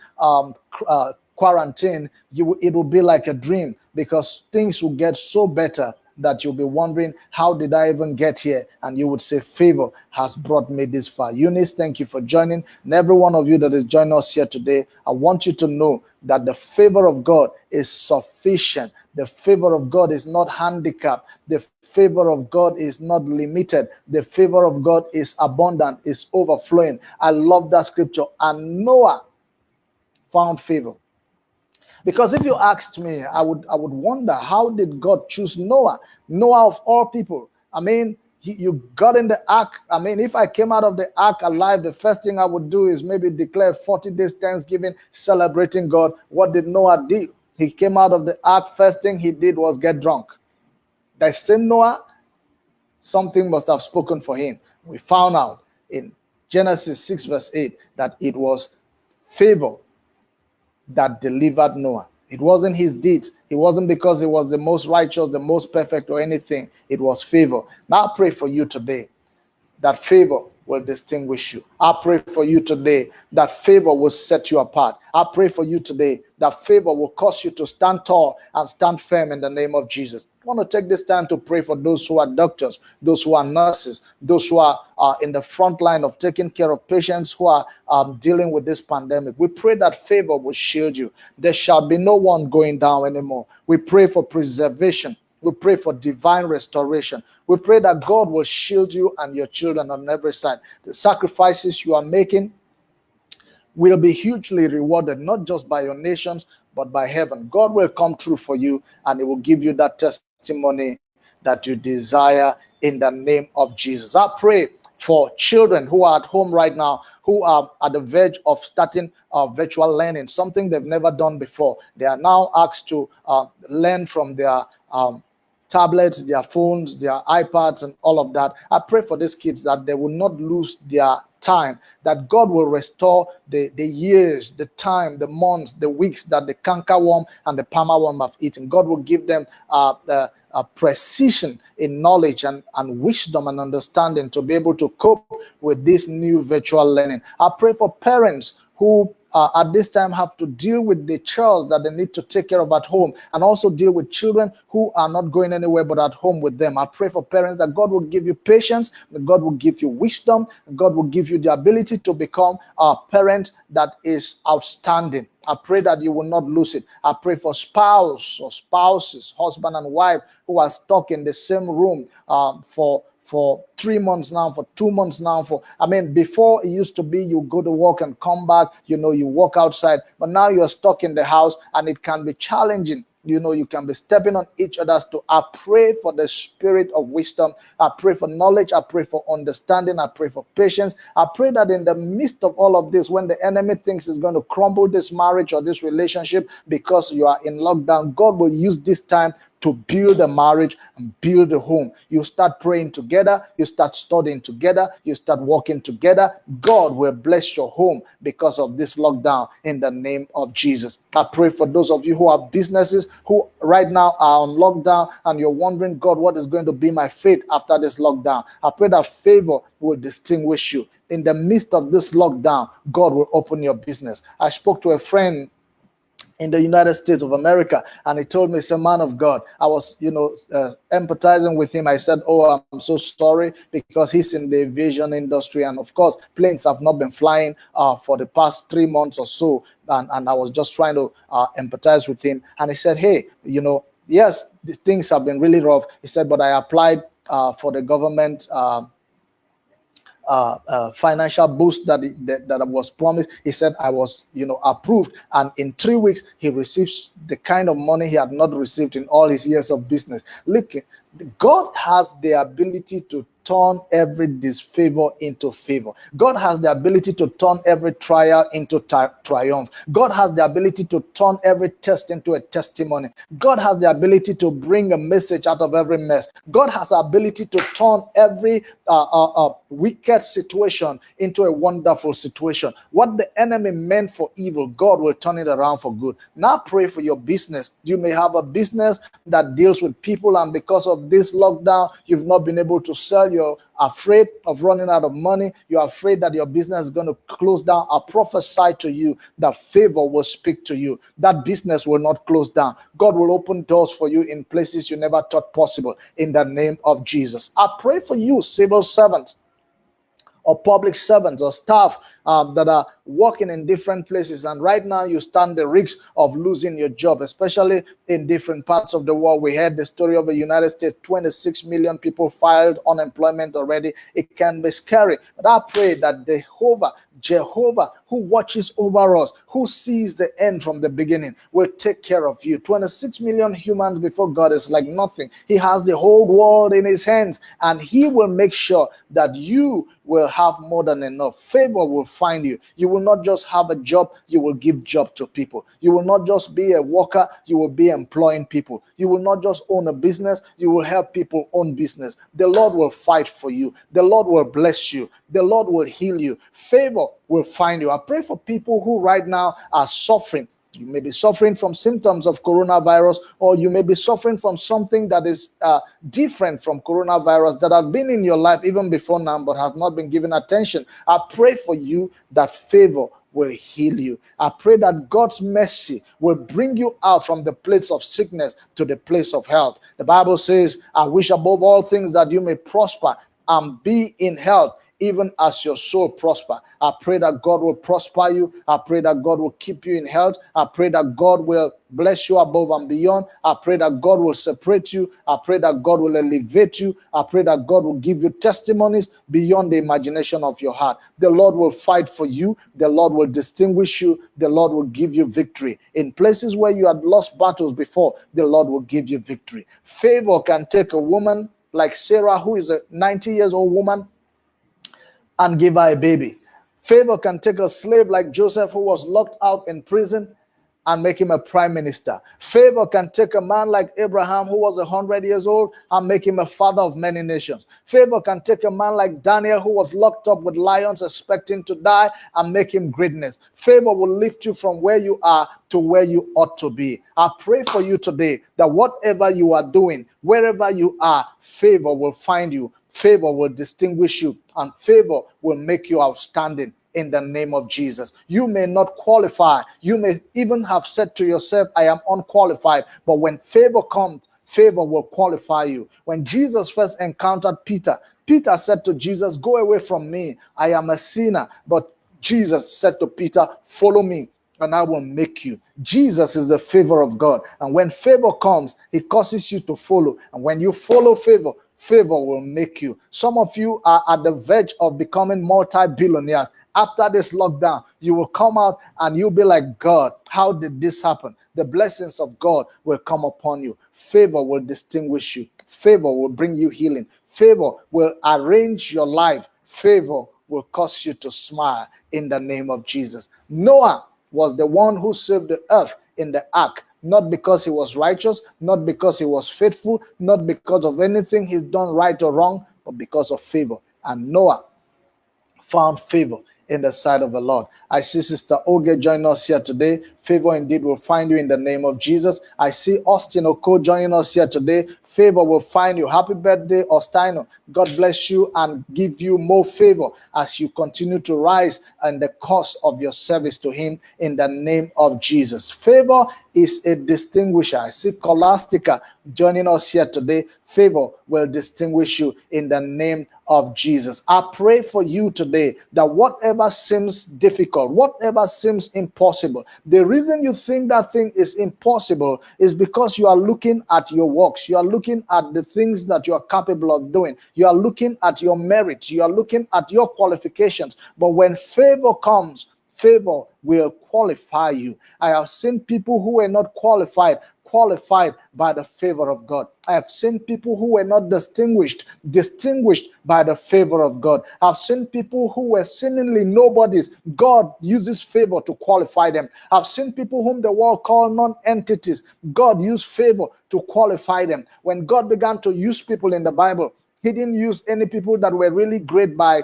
quarantine, it will be like a dream, because things will get so better that you'll be wondering, how did I even get here? And you would say, favor has brought me this far. Eunice, thank you for joining. And every one of you that is joining us here today, I want you to know that the favor of God is sufficient. The favor of God is not handicapped. The favor of God is not limited. The favor of God is abundant, is overflowing. I love that scripture. And Noah found favor. Because if you asked me, I would wonder, how did God choose Noah? Noah of all people. I mean, you got in the ark. I mean, if I came out of the ark alive, the first thing I would do is maybe declare 40 days Thanksgiving, celebrating God. What did Noah do? He came out of the ark. First thing he did was get drunk. That same Noah, something must have spoken for him. We found out in Genesis 6 verse 8 that it was favor that delivered Noah. It wasn't his deeds. It wasn't because he was the most righteous, the most perfect or anything. It was favor. Now I pray for you today that favor will distinguish you. I pray for you today that favor will set you apart. I pray for you today that favor will cause you to stand tall and stand firm in the name of Jesus. I want to take this time to pray for those who are doctors, those who are nurses, those who are in the front line of taking care of patients who are dealing with this pandemic. We pray that favor will shield you. There shall be no one going down anymore. We pray for preservation. We pray for divine restoration. We pray that God will shield you and your children on every side. The sacrifices you are making will be hugely rewarded, not just by your nations, but by heaven. God will come through for you, and He will give you that testimony that you desire in the name of Jesus. I pray for children who are at home right now, who are at the verge of starting virtual learning, something they've never done before. They are now asked to learn from their tablets, their phones, their iPads, and all of that. I pray for these kids that they will not lose their time, that God will restore the years, the time, the months, the weeks that the cankerworm and the palmer worm have eaten. God will give them a precision in knowledge and wisdom and understanding to be able to cope with this new virtual learning. I pray for parents who at this time have to deal with the chores that they need to take care of at home, and also deal with children who are not going anywhere but at home with them. I pray for parents that God will give you patience, that God will give you wisdom, God will give you the ability to become a parent that is outstanding. I pray that you will not lose it. I pray for spouse or spouses, husband and wife, who are stuck in the same room for 3 months now, for 2 months now. Before it used to be you go to work and come back, you walk outside, but now you're stuck in the house and it can be challenging. You can be stepping on each other's toe. I pray for the spirit of wisdom. I pray for knowledge. I pray for understanding. I pray for patience. I pray that in the midst of all of this, when the enemy thinks it's going to crumble this marriage or this relationship because you are in lockdown, God will use this time to build a marriage and build a home. You start praying together, you start studying together, you start working together. God will bless your home because of this lockdown in the name of Jesus. I pray for those of you who have businesses who right now are on lockdown and you're wondering, God, what is going to be my fate after this lockdown? I pray that favor will distinguish you. In the midst of this lockdown, God will open your business. I spoke to a friend in the United States of America, and he told me, it's a man of God. I was, empathizing with him. I said, oh, I'm so sorry, because he's in the aviation industry, and of course, planes have not been flying for the past 3 months or so, and I was just trying to empathize with him. And he said, hey, yes, the things have been really rough. He said, but I applied for the government financial boost that was promised. He said I was approved, and in 3 weeks he receives the kind of money he had not received in all his years of business. Look, God has the ability to turn every disfavor into favor. God has the ability to turn every trial into triumph. God has the ability to turn every test into a testimony. God has the ability to bring a message out of every mess. God has the ability to turn every wicked situation into a wonderful situation. What the enemy meant for evil, God will turn it around for good. Now pray for your business. You may have a business that deals with people, and because of this lockdown, you've not been able to sell you're afraid of running out of money, you're afraid that your business is going to close down, I prophesy to you that favor will speak to you. That business will not close down. God will open doors for you in places you never thought possible in the name of Jesus. I pray for you, civil servants, or public servants or staff that are working in different places, and right now you stand the risk of losing your job, especially in different parts of the world. We heard the story of the United States, 26 million people filed unemployment already. It can be scary, but I pray that Jehovah, who watches over us, who sees the end from the beginning, will take care of you. 26 million humans before God is like nothing. He has the whole world in his hands, and he will make sure that you will have more than enough. Favor will find you. You will not just have a job, you will give job to people. You will not just be a worker, you will be employing people. You will not just own a business, you will help people own business. The Lord will fight for you. The Lord will bless you. The Lord will heal you. Favor will find you. I pray for people who right now are suffering. You may be suffering from symptoms of coronavirus, or you may be suffering from something that is different from coronavirus that has been in your life even before now but has not been given attention. I pray for you that favor will heal you. I pray that God's mercy will bring you out from the place of sickness to the place of health. The Bible says, I wish above all things that you may prosper and be in health, even as your soul prosper. I pray that God will prosper you. I pray that God will keep you in health. I pray that God will bless you above and beyond. I pray that God will separate you. I pray that God will elevate you. I pray that God will give you testimonies beyond the imagination of your heart. The Lord will fight for you. The Lord will distinguish you. The Lord will give you victory. In places where you had lost battles before, the Lord will give you victory. Favor can take a woman like Sarah, who is a 90 years old woman, and give her a baby. Favor can take a slave like Joseph, who was locked out in prison, and make him a prime minister. Favor can take a man like Abraham, who was 100 years old, and make him a father of many nations. Favor can take a man like Daniel, who was locked up with lions expecting to die, and make him greatness. Favor will lift you from where you are to where you ought to be. I pray for you today that whatever you are doing, wherever you are, favor will find you. Favor will distinguish you, and favor will make you outstanding in the name of Jesus. You may not qualify. You may even have said to yourself, I am unqualified. But when favor comes, favor will qualify you. When Jesus first encountered Peter, Peter said to Jesus, go away from me. I am a sinner. But Jesus said to Peter, follow me, and I will make you. Jesus is the favor of God. And when favor comes, he causes you to follow. And when you follow favor, favor will make you. Some of you are at the verge of becoming multi-billionaires. After this lockdown, you will come out and you'll be like, God, how did this happen? The blessings of God will come upon you. Favor will distinguish you. Favor will bring you healing. Favor will arrange your life. Favor will cause you to smile in the name of Jesus. Noah was the one who saved the earth in the ark, not because he was righteous, not because he was faithful, not because of anything he's done right or wrong, but because of favor. And Noah found favor in the sight of the Lord. I see Sister Oge join us here today. Favor indeed will find you in the name of Jesus. I see Austin Oko joining us here today. Favor will find you. Happy birthday, Ostino. God bless you and give you more favor as you continue to rise in the cause of your service to him in the name of Jesus. Favor is a distinguisher. I see Scholastica joining us here today. Favor will distinguish you in the name of Jesus. I pray for you today that whatever seems difficult, whatever seems impossible, the reason you think that thing is impossible is because you are looking at your works. You are looking at the things that you are capable of doing. You are looking at your merit. You are looking at your qualifications. But when favor comes, favor will qualify you. I have seen people who were not qualified by the favor of God. I have seen people who were not distinguished by the favor of God. I've seen people who were seemingly nobodies. God uses favor to qualify them. I've seen people whom the world call non-entities. God used favor to qualify them. When God began to use people in the Bible, he didn't use any people that were really great by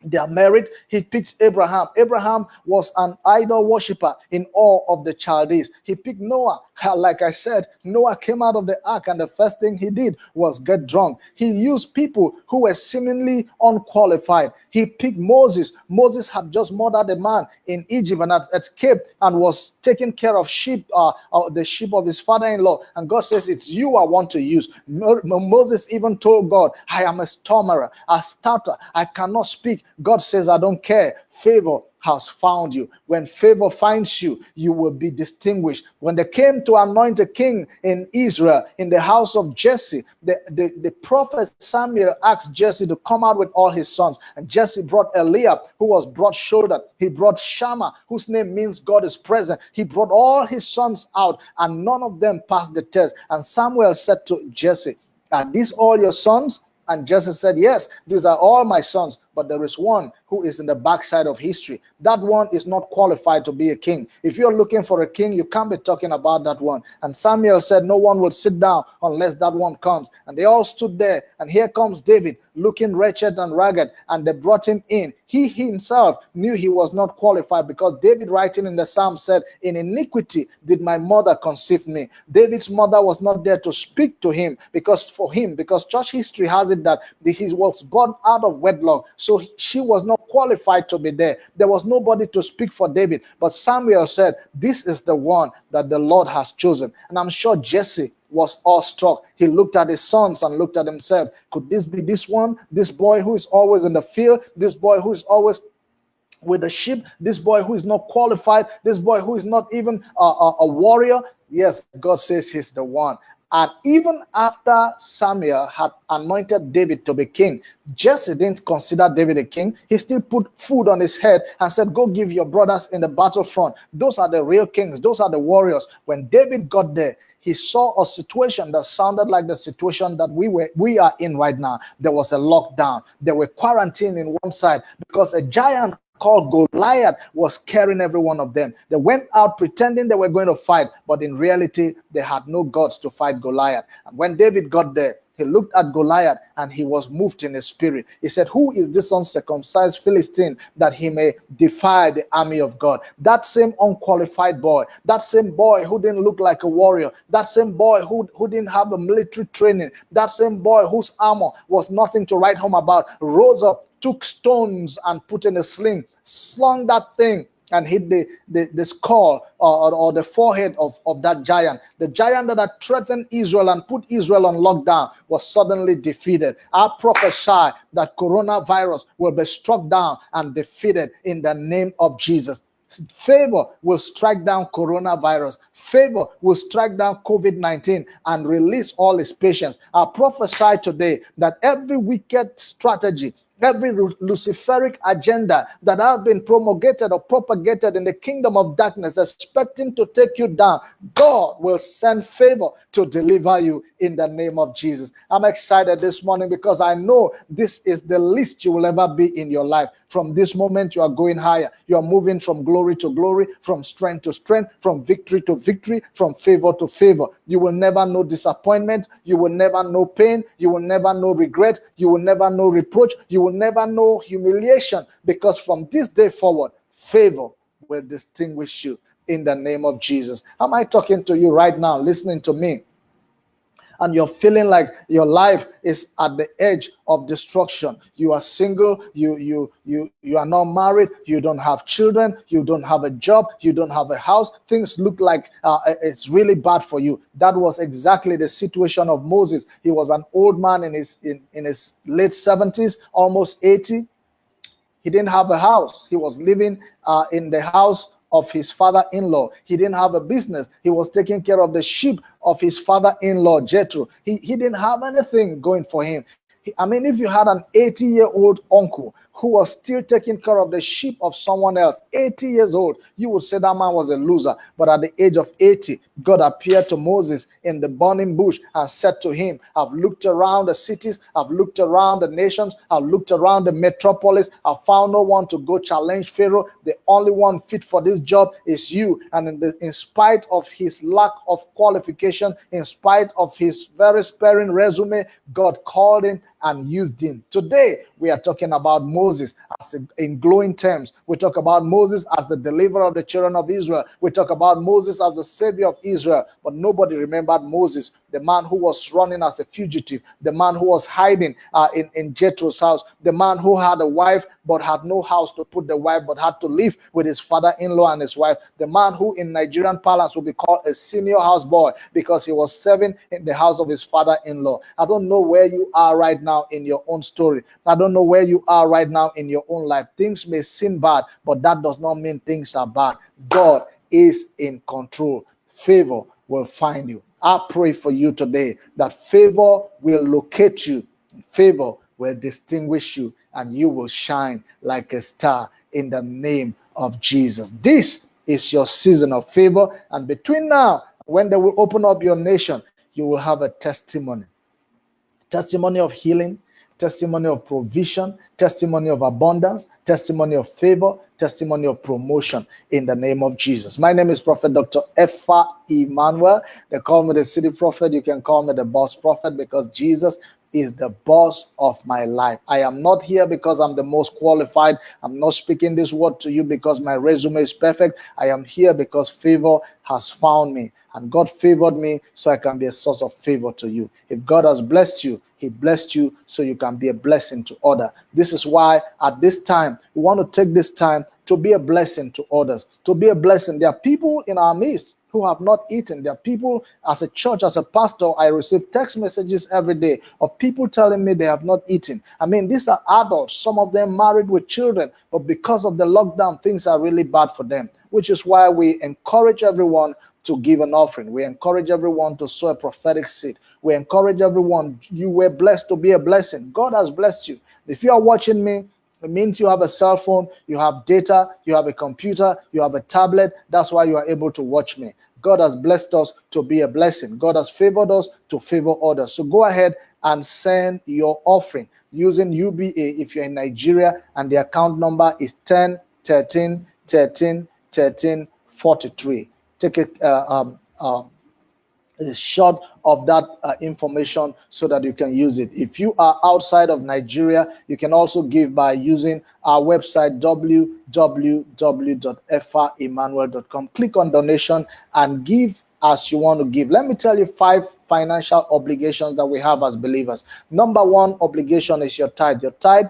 They are married. He picked Abraham. Abraham was an idol worshiper in awe of the Chaldees. He picked Noah. Like I said, Noah came out of the ark, and the first thing he did was get drunk. He used people who were seemingly unqualified. He picked Moses. Moses had just murdered a man in Egypt and had escaped and was taking care of sheep, the sheep of his father-in-law. And God says, it's you I want to use. Moses even told God, I am a stammerer, a stutter. I cannot speak. God says, I don't care. Favor has found you. When favor finds you, you will be distinguished. When they came to anoint a king in Israel, in the house of Jesse, the prophet Samuel asked Jesse to come out with all his sons. And Jesse brought Eliab, who was broad-shouldered. He brought Shammah, whose name means God is present. He brought all his sons out, and none of them passed the test. And Samuel said to Jesse, are these all your sons? And Jesse said, yes, these are all my sons, but there is one who is in the backside of history. That one is not qualified to be a king. If you're looking for a king, you can't be talking about that one. And Samuel said, no one will sit down unless that one comes. And they all stood there, and here comes David, looking wretched and ragged, and they brought him in. He himself knew he was not qualified, because David, writing in the Psalm, said, in iniquity did my mother conceive me. David's mother was not there to speak to him, because church history has it that he was born out of wedlock, so she was not qualified to be there. There was nobody to speak for David. But Samuel said, this is the one that the Lord has chosen. And I'm sure Jesse was awestruck. He looked at his sons and looked at himself. Could this be this one? This boy who is always in the field? This boy who is always with the sheep? This boy who is not qualified? This boy who is not even a warrior? Yes, God says he's the one. And even after Samuel had anointed David to be king, Jesse didn't consider David a king. He still put food on his head and said, go give your brothers in the battlefront. Those are the real kings. Those are the warriors. When David got there, he saw a situation that sounded like the situation that we are in right now. There was a lockdown. They were quarantined in one side because a giant called Goliath was carrying every one of them. They went out pretending they were going to fight, but in reality, they had no guts to fight Goliath. And when David got there, he looked at Goliath and he was moved in his spirit. He said, who is this uncircumcised Philistine that he may defy the army of God? That same unqualified boy, that same boy who didn't look like a warrior, that same boy who didn't have a military training, that same boy whose armor was nothing to write home about, rose up, took stones and put in a sling, slung that thing and hit the skull or the forehead of that giant. The giant that had threatened Israel and put Israel on lockdown was suddenly defeated. I prophesy that coronavirus will be struck down and defeated in the name of Jesus. Favor will strike down coronavirus. Favor will strike down COVID-19 and release all its patients. I prophesy today that every wicked strategy, every luciferic agenda that has been promulgated or propagated in the kingdom of darkness, expecting to take you down, God will send favor to deliver you in the name of Jesus. I'm excited this morning because I know this is the least you will ever be in your life. From this moment, you are going higher. You are moving from glory to glory, from strength to strength, from victory to victory, from favor to favor. You will never know disappointment. You will never know pain. You will never know regret. You will never know reproach. You will never know humiliation, because from this day forward, favor will distinguish you in the name of Jesus. Am I talking to you right now, listening to me, and you're feeling like your life is at the edge of destruction? You are single, you are not married, you don't have children, you don't have a job, you don't have a house. Things look like it's really bad for you. That was exactly the situation of Moses. He was an old man in his late 70s, almost 80. He didn't have a house. He was living in the house of his father-in-law. He didn't have a business. He was taking care of the sheep of his father-in-law, Jethro. He didn't have anything going for him. If you had an 80-year-old uncle who was still taking care of the sheep of someone else, 80 years old, you would say that man was a loser. But at the age of 80, God appeared to Moses in the burning bush and said to him, I've looked around the cities, I've looked around the nations, I've looked around the metropolis, I've found no one to go challenge Pharaoh. The only one fit for this job is you. And in spite of his lack of qualification, in spite of his very sparing resume, God called him and used him. Today, we are talking about Moses. Moses in glowing terms. We talk about Moses as the deliverer of the children of Israel. We talk about Moses as the savior of Israel. But nobody remembered Moses, the man who was running as a fugitive, the man who was hiding in Jethro's house, the man who had a wife but had no house to put the wife, but had to live with his father-in-law and his wife, the man who in Nigerian palace would be called a senior houseboy because he was serving in the house of his father-in-law. I don't know where you are right now in your own story. I don't know where you are right now in your own life. Things may seem bad, but that does not mean things are bad. God is in control. Favor will find you. I pray for you today that favor will locate you. Favor will distinguish you, and you will shine like a star in the name of Jesus. This is your season of favor, and between now, when they will open up your nation, you will have a testimony. Testimony of healing, testimony of provision, testimony of abundance, testimony of favor, testimony of promotion in the name of Jesus. My name is Prophet Dr. Effa Emmanuel. They call me the city prophet. You can call me the boss prophet because Jesus is the boss of my life. I am not here because I'm the most qualified. I'm not speaking this word to you because my resume is perfect. I am here because favor has found me, and God favored me so I can be a source of favor to you. If God has blessed you, he blessed you so you can be a blessing to others. This is why at this time, we want to take this time to be a blessing to others, to be a blessing. There are people in our midst who have not eaten. There are people, as a church, as a pastor, I receive text messages every day of people telling me they have not eaten. I mean, these are adults, some of them married with children, but because of the lockdown, things are really bad for them, which is why we encourage everyone to give an offering. We encourage everyone to sow a prophetic seed. We encourage everyone, you were blessed to be a blessing. God has blessed you. If you are watching me, it means you have a cell phone, you have data, you have a computer, you have a tablet. That's why you are able to watch me. God has blessed us to be a blessing. God has favored us to favor others. So go ahead and send your offering using UBA if you're in Nigeria, and the account number is 10 13 13 13 43. Take a shot of that information so that you can use it. If you are outside of Nigeria, you can also give by using our website www.effaemmanuel.com. Click on donation and give as you want to give. Let me tell you 5 financial obligations that we have as believers. Number 1 obligation is your tithe. Your tithe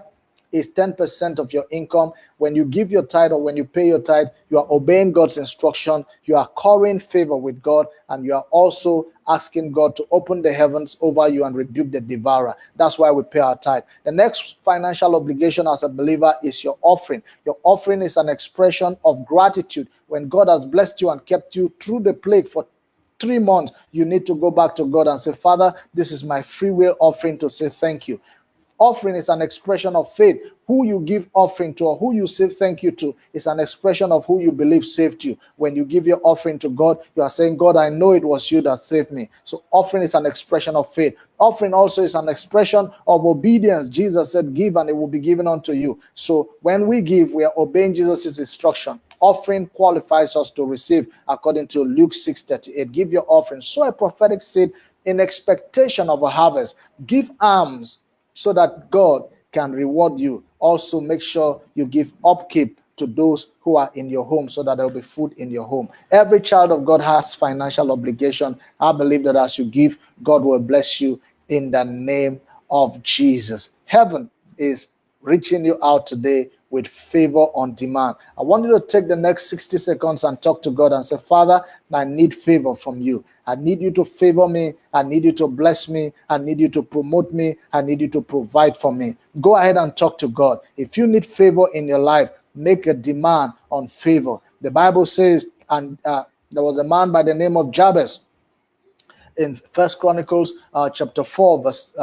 is 10% of your income. When you give your tithe or when you pay your tithe, you are obeying God's instruction, you are currying favor with God, and you are also asking God to open the heavens over you and rebuke the devourer. That's why we pay our tithe. The next financial obligation as a believer is your offering. Your offering is an expression of gratitude. When God has blessed you and kept you through the plague for 3 months, you need to go back to God and say, Father, this is my free will offering to say thank you. Offering is an expression of faith. Who you give offering to or who you say thank you to is an expression of who you believe saved you. When you give your offering to God, you are saying, God, I know it was you that saved me. So offering is an expression of faith. Offering also is an expression of obedience. Jesus said, give and it will be given unto you. So when we give, we are obeying Jesus' instruction. Offering qualifies us to receive according to Luke 6:38. Give your offering. Sow a prophetic seed in expectation of a harvest. Give alms so that God can reward you. Also, make sure you give upkeep to those who are in your home so that there will be food in your home. Every child of God has financial obligation. I believe that as you give, God will bless you in the name of Jesus. Heaven is reaching you out today with favor on demand. I want you to take the next 60 seconds and talk to God and say, Father, I need favor from you. I need you to favor me. I need you to bless me. I need you to promote me. I need you to provide for me. Go ahead and talk to God. If you need favor in your life, make a demand on favor. The Bible says, and there was a man by the name of Jabez in First Chronicles chapter 4, verse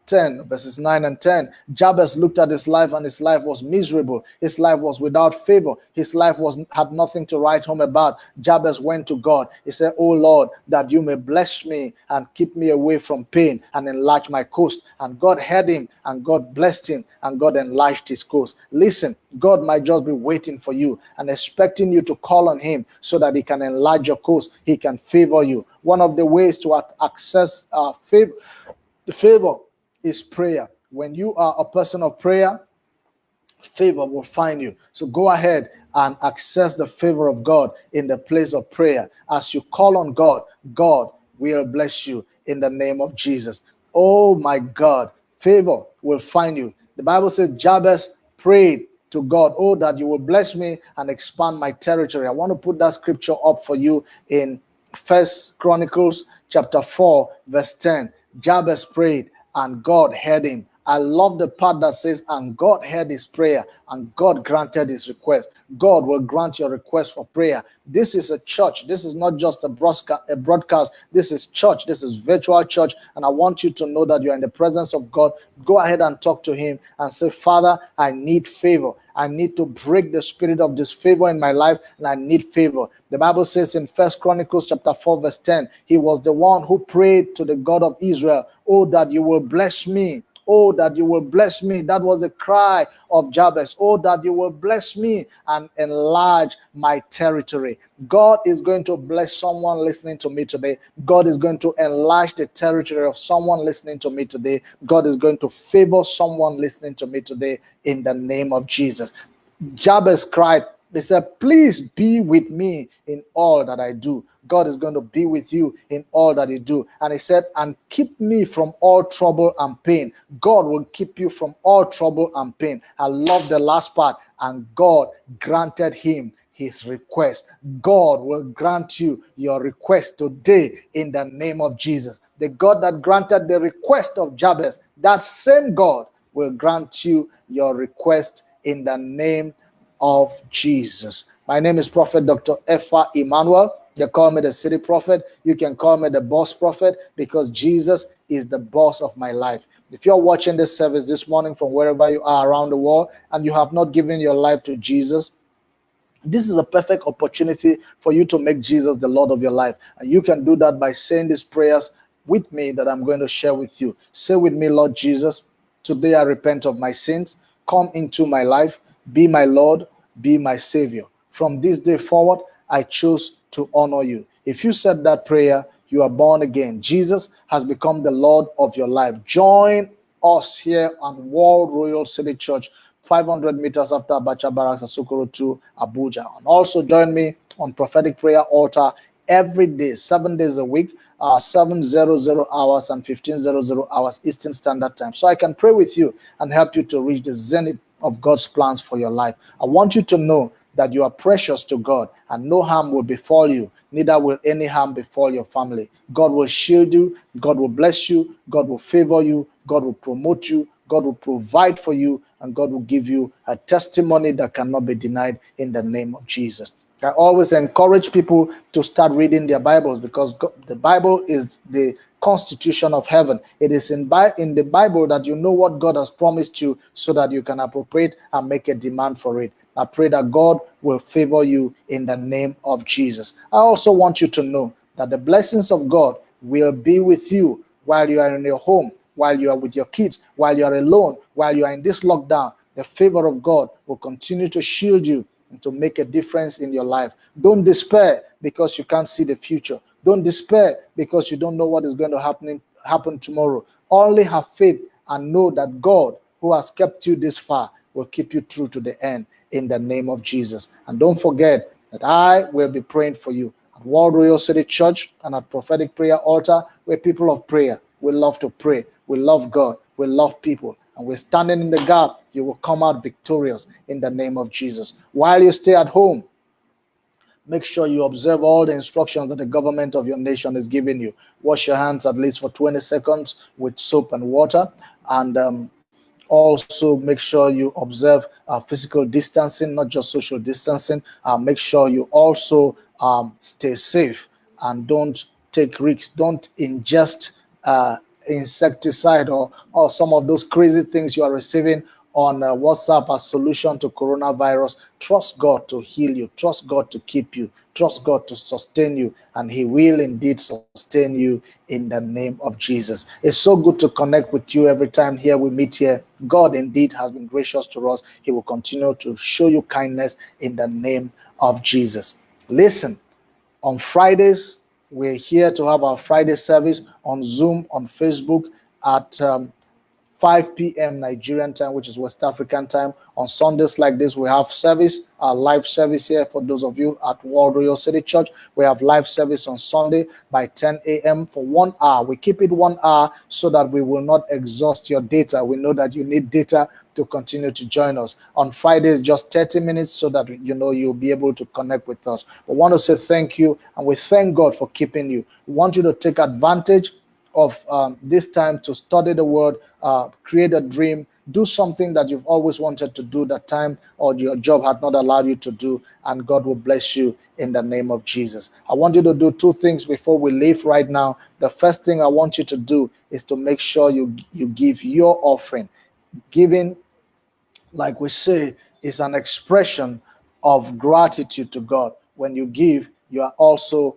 10, verses 9 and 10. Jabez looked at his life and his life was miserable. His life was without favor. His life had nothing to write home about. Jabez went to God. He said, oh Lord, that you may bless me and keep me away from pain and enlarge my coast. And God heard him and God blessed him and God enlarged his coast. Listen, God might just be waiting for you and expecting you to call on him so that he can enlarge your coast. He can favor you. One of the ways to access favor is prayer. When you are a person of prayer, Favor will find you. So go ahead and access the favor of God in the place of prayer. As you call on God, God will bless you in the name of Jesus. Oh my God, favor will find you. The Bible says Jabez prayed to God, oh, that you will bless me and expand my territory. I want to put that scripture up for you in First Chronicles chapter 4, verse 10. Jabez prayed and God heard him. I love the part that says, and God heard his prayer and God granted his request. God will grant your request for prayer. This is a church. This is not just a broadcast. This is church. This is virtual church. And I want you to know that you're in the presence of God. Go ahead and talk to him and say, Father, I need favor. I need to break the spirit of disfavor in my life, and I need favor. The Bible says in First Chronicles chapter 4, verse 10, he was the one who prayed to the God of Israel, oh, that you will bless me. Oh, that you will bless me. That was the cry of Jabez. Oh, that you will bless me and enlarge my territory. God is going to bless someone listening to me today. God is going to enlarge the territory of someone listening to me today. God is going to favor someone listening to me today in the name of Jesus. Jabez cried. They said, please be with me in all that I do. God is going to be with you in all that you do. And he said, and keep me from all trouble and pain. God will keep you from all trouble and pain. I love the last part. And God granted him his request. God will grant you your request today in the name of Jesus. The God that granted the request of Jabez, that same God will grant you your request in the name of Jesus. My name is Prophet Dr. Effa Emmanuel. You call me the city prophet. You can call me the boss prophet because Jesus is the boss of my life. If you're watching this service this morning from wherever you are around the world and you have not given your life to Jesus, this is a perfect opportunity for you to make Jesus the Lord of your life. And you can do that by saying these prayers with me that I'm going to share with you. Say with me, Lord Jesus, today I repent of my sins. Come into my life. Be my Lord. Be my Savior. From this day forward, I choose to honor you. If you said that prayer, you are born again. Jesus has become the Lord of your life. Join us here on World Royal City Church, 500 meters after Abacha Barracks, Asokoro to Abuja. And also join me on Prophetic Prayer Altar every day, 7 days a week, 7:00 hours and 15:00 hours Eastern Standard Time. So I can pray with you and help you to reach the zenith of God's plans for your life. I want you to know that you are precious to God and no harm will befall you, neither will any harm befall your family. God will shield you, God will bless you, God will favor you, God will promote you, God will provide for you, and God will give you a testimony that cannot be denied in the name of Jesus. I always encourage people to start reading their Bibles because the Bible is the constitution of heaven. It is in the Bible that you know what God has promised you so that you can appropriate and make a demand for it. I pray that God will favor you in the name of Jesus. I also want you to know that the blessings of God will be with you while you are in your home, while you are with your kids, while you are alone, while you are in this lockdown. The favor of God will continue to shield you and to make a difference in your life. Don't despair because you can't see the future. Don't despair because you don't know what is going to happen tomorrow. Only have faith and know that God, who has kept you this far, will keep you through to the end in the name of Jesus. And don't forget that I will be praying for you at World Royal City Church and at Prophetic Prayer Altar, where people of prayer we love to pray. We love God. We love people. And we're standing in the gap. You will come out victorious in the name of Jesus. While you stay at home, make sure you observe all the instructions that the government of your nation is giving you. Wash your hands at least for 20 seconds with soap and water. And also make sure you observe physical distancing, not just social distancing. Make sure you also stay safe and don't take risks. Don't ingest insecticide or some of those crazy things you are receiving on WhatsApp as solution to coronavirus. Trust God to heal you. Trust God to keep you. Trust God to sustain you, and He will indeed sustain you in the name of Jesus. It's so good to connect with you every time here we meet here. God indeed has been gracious to us. He will continue to show you kindness in the name of Jesus. Listen, on Fridays, we're here to have our Friday service on Zoom, on Facebook at 5 p.m. Nigerian time, which is West African time. On Sundays like this, we have service, live service here for those of you at World Royal City Church. We have live service on Sunday by 10 a.m. for 1 hour. We keep it 1 hour so that we will not exhaust your data. We know that you need data to continue to join us. On Fridays, just 30 minutes so that you'll be able to connect with us. We want to say thank you, and we thank God for keeping you. We want you to take advantage of this time to study the word, create a dream, do something that you've always wanted to do that time or your job had not allowed you to do, and God will bless you in the name of Jesus. I want you to do two things before we leave right now. The first thing I want you to do is to make sure you give your offering. Giving, like we say, is an expression of gratitude to God. When you give, you are also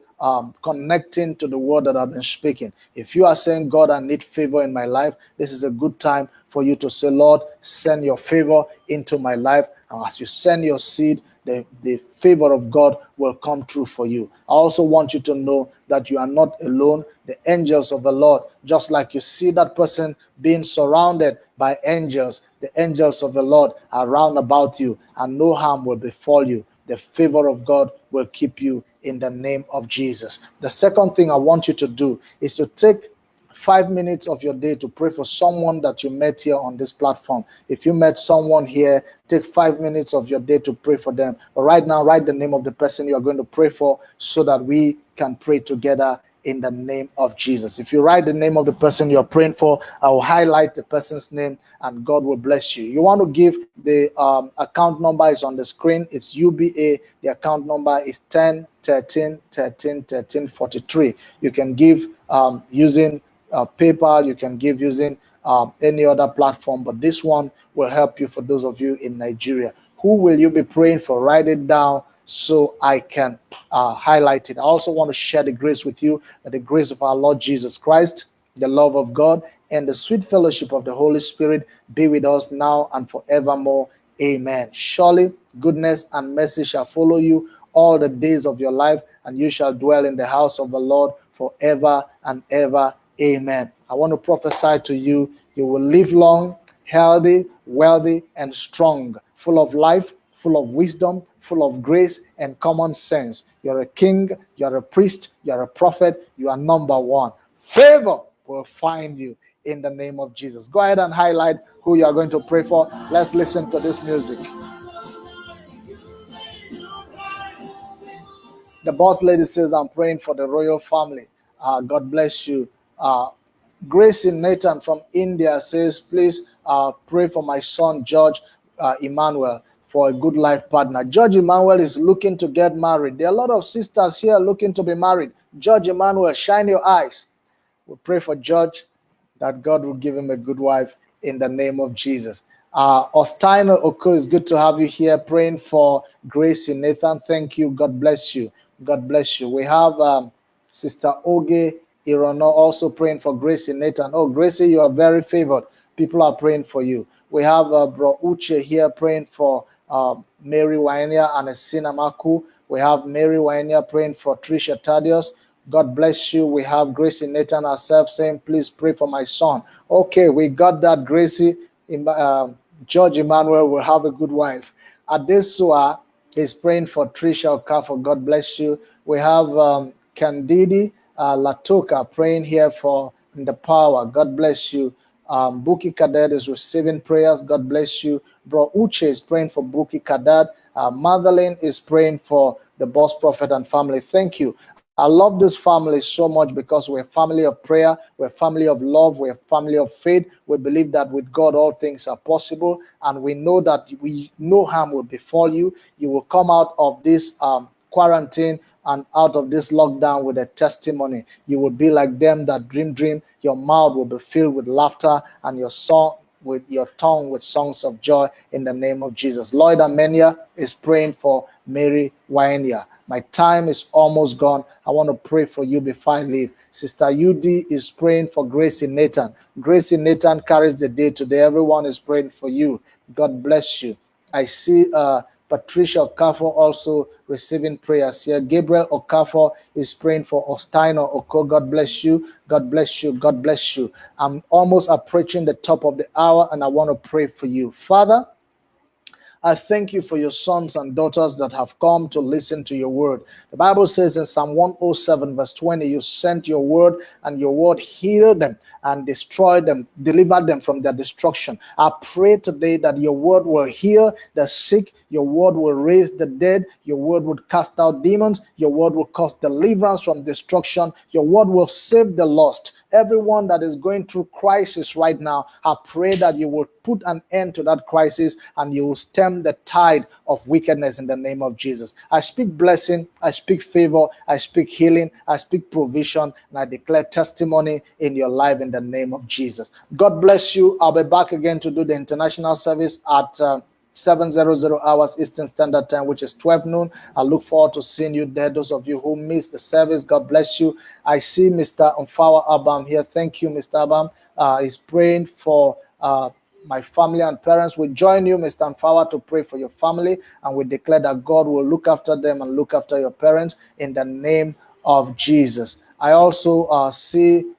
connecting to the word that I've been speaking. If you are saying, God, I need favor in my life, this is a good time for you to say, Lord, send your favor into my life. And as you send your seed, the favor of God will come true for you. I also want you to know that you are not alone. The angels of the Lord, just like you see that person being surrounded by angels, the angels of the Lord are round about you, and no harm will befall you. The favor of God will keep you in the name of Jesus. The second thing I want you to do is to take 5 minutes of your day to pray for someone that you met here on this platform. If you met someone here, take 5 minutes of your day to pray for them. But right now, write the name of the person you are going to pray for so that we can pray together in the name of Jesus. If you write the name of the person you're praying for, I will highlight the person's name and God will bless you. You want to give the account number is on the screen. It's UBA. The account number is 10 13 13 13 43. You can give using PayPal. You can give using any other platform, but this one will help you for those of you in Nigeria. Who will you be praying for? Write it down so I can highlight it. I also want to share the grace with you, that the grace of our Lord Jesus Christ, the love of God, and the sweet fellowship of the Holy Spirit be with us now and forevermore. Amen. Surely goodness and mercy shall follow you all the days of your life, and you shall dwell in the house of the Lord forever and ever. Amen. I want to prophesy to you, you will live long, healthy, wealthy, and strong, full of life, full of wisdom, full of grace and common sense. You're a king, you're a priest, you're a prophet, you are number one. Favor will find you in the name of Jesus. Go ahead and highlight who you are going to pray for. Let's listen to this music. The boss lady says, I'm praying for the royal family. God bless you. Gracie Nathan from India says, please pray for my son, George Emmanuel, for a good life partner. George Emmanuel is looking to get married. There are a lot of sisters here looking to be married. George Emmanuel, shine your eyes. We pray for George that God will give him a good wife in the name of Jesus. Ostino Oko, it's good to have you here praying for Gracie Nathan. Thank you. God bless you. God bless you. We have Sister Oge Irono also praying for Gracie Nathan. Oh, Gracie, you are very favored. People are praying for you. We have Bro Uche here praying for Mary Wainia and Esina Maku. We have Mary Wainia praying for Trisha Tadios. God bless you. We have Gracie Nathan herself saying, please pray for my son. Okay, we got that, Gracie. George Emmanuel will have a good wife. Adesua is praying for Trisha Okafor. God bless you. We have Candidi Latoka praying here for the power. God bless you. Buki Kadat is receiving prayers. God bless you. Bro Uche is praying for Buki Kadat. Madeline is praying for the boss prophet and family. Thank you. I love this family so much because we're a family of prayer, we're a family of love, we're a family of faith. We believe that with God all things are possible, and we know that no harm will befall you. You will come out of this quarantine and out of this lockdown with a testimony. You will be like them that dream. Your mouth will be filled with laughter, and your tongue with songs of joy in the name of Jesus. Lloyd Amenia is praying for Mary Wainia. My time is almost gone. I want to pray for you before I leave. Sister UD is praying for Gracie Nathan. Gracie Nathan carries the day today. Everyone is praying for you. God bless you. I see Patricia Okafor also receiving prayers here. Gabriel Okafor is praying for Ostino Oko. God bless you. God bless you. God bless you. I'm almost approaching the top of the hour, and I want to pray for you. Father, I thank you for your sons and daughters that have come to listen to your word. The Bible says in Psalm 107, verse 20, you sent your word and your word healed them and destroyed them, delivered them from their destruction. I pray today that your word will heal the sick, your word will raise the dead, your word would cast out demons, your word will cause deliverance from destruction, your word will save the lost. Everyone that is going through crisis right now, I pray that you will put an end to that crisis and you will stem the tide of wickedness in the name of Jesus. I speak blessing, I speak favor, I speak healing, I speak provision, and I declare testimony in your life in the name of Jesus. God bless you. I'll be back again to do the international service at 7:00 hours Eastern Standard Time, which is 12 noon. I look forward to seeing you there. Those of you who missed the service, God bless you. I see Mr. Umfawa Abam here. Thank you, Mr. Abam. He's praying for my family and parents. We join you, Mr. Umfawa, to pray for your family, and we declare that God will look after them and look after your parents in the name of Jesus. I also see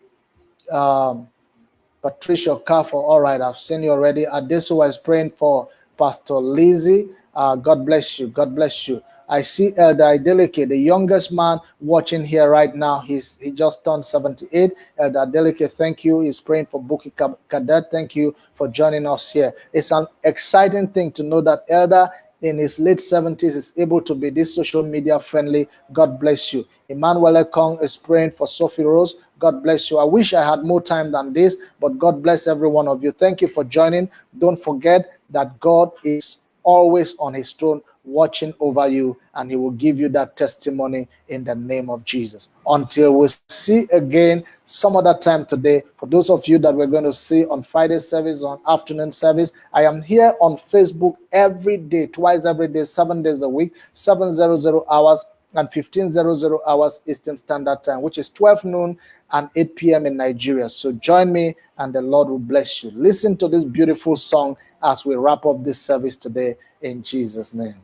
Patricia Okafor. All right, I've seen you already. Adesuwa is praying for Pastor Lizzie. God bless you. God bless you. I see Elder Adeleke, the youngest man watching here right now. He just turned 78. Elder Adeleke, thank you. He's praying for Buki Cadet. Thank you for joining us here. It's an exciting thing to know that Elder in his late 70s is able to be this social media friendly. God bless you. Emmanuel Ekong is praying for Sophie Rose. God bless you. I wish I had more time than this, but God bless every one of you. Thank you for joining. Don't forget that God is always on his throne watching over you, and he will give you that testimony in the name of Jesus. Until we see again some other time today, for those of you that we're going to see on Friday service, on afternoon service, I am here on Facebook every day, twice every day, 7 days a week, 7:00 hours and 15:00 hours Eastern Standard Time, which is 12 noon and 8 p.m. in Nigeria. So join me and the Lord will bless you. Listen to this beautiful song as we wrap up this service today in Jesus' name.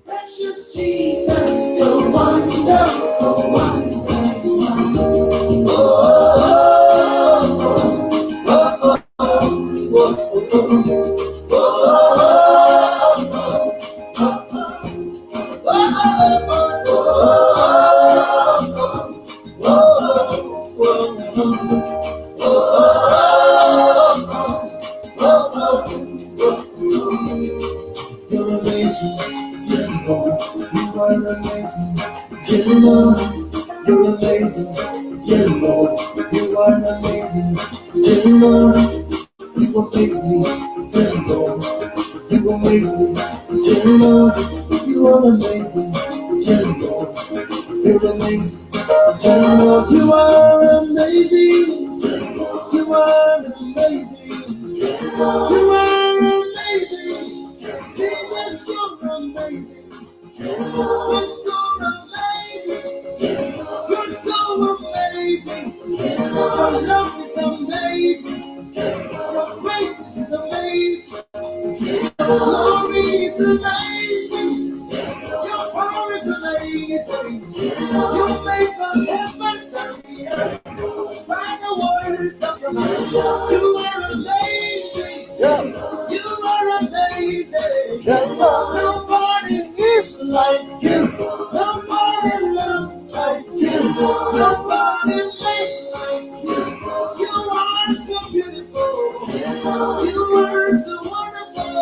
Precious Jesus, so wonderful, wonderful. Dear Lord, you're amazing. Dear Lord, you are amazing. Dear Lord, you amaze me. Dear Lord, you amaze me. Dear Lord, you are amazing. Dear Lord, you're amazing. Dear Lord, you are amazing. You are amazing. You are amazing. Jesus, you're amazing. You're so amazing. You're so amazing. Your love is amazing. Your grace is amazing. Your glory is amazing. Your power is amazing. You make the heavens and the earth by the words of your mouth. You are amazing. You are amazing. Nobody is like you. Nobody loves like you. Nobody lives like you. You are so beautiful. You are so wonderful.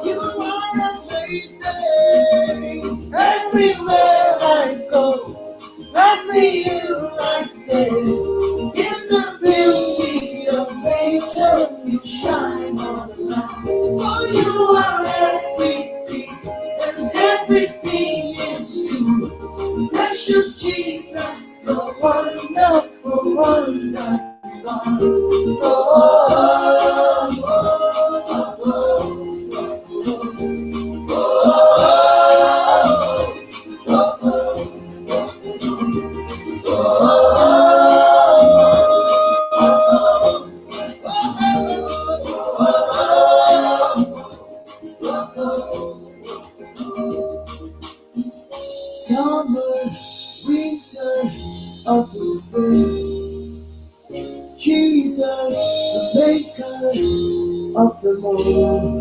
You are amazing. Everywhere I go, I see you right there. In the beauty of nature, you shine all around. For you are everything, and everything summer, winter, autumn, spring. Jesus, the maker of them all.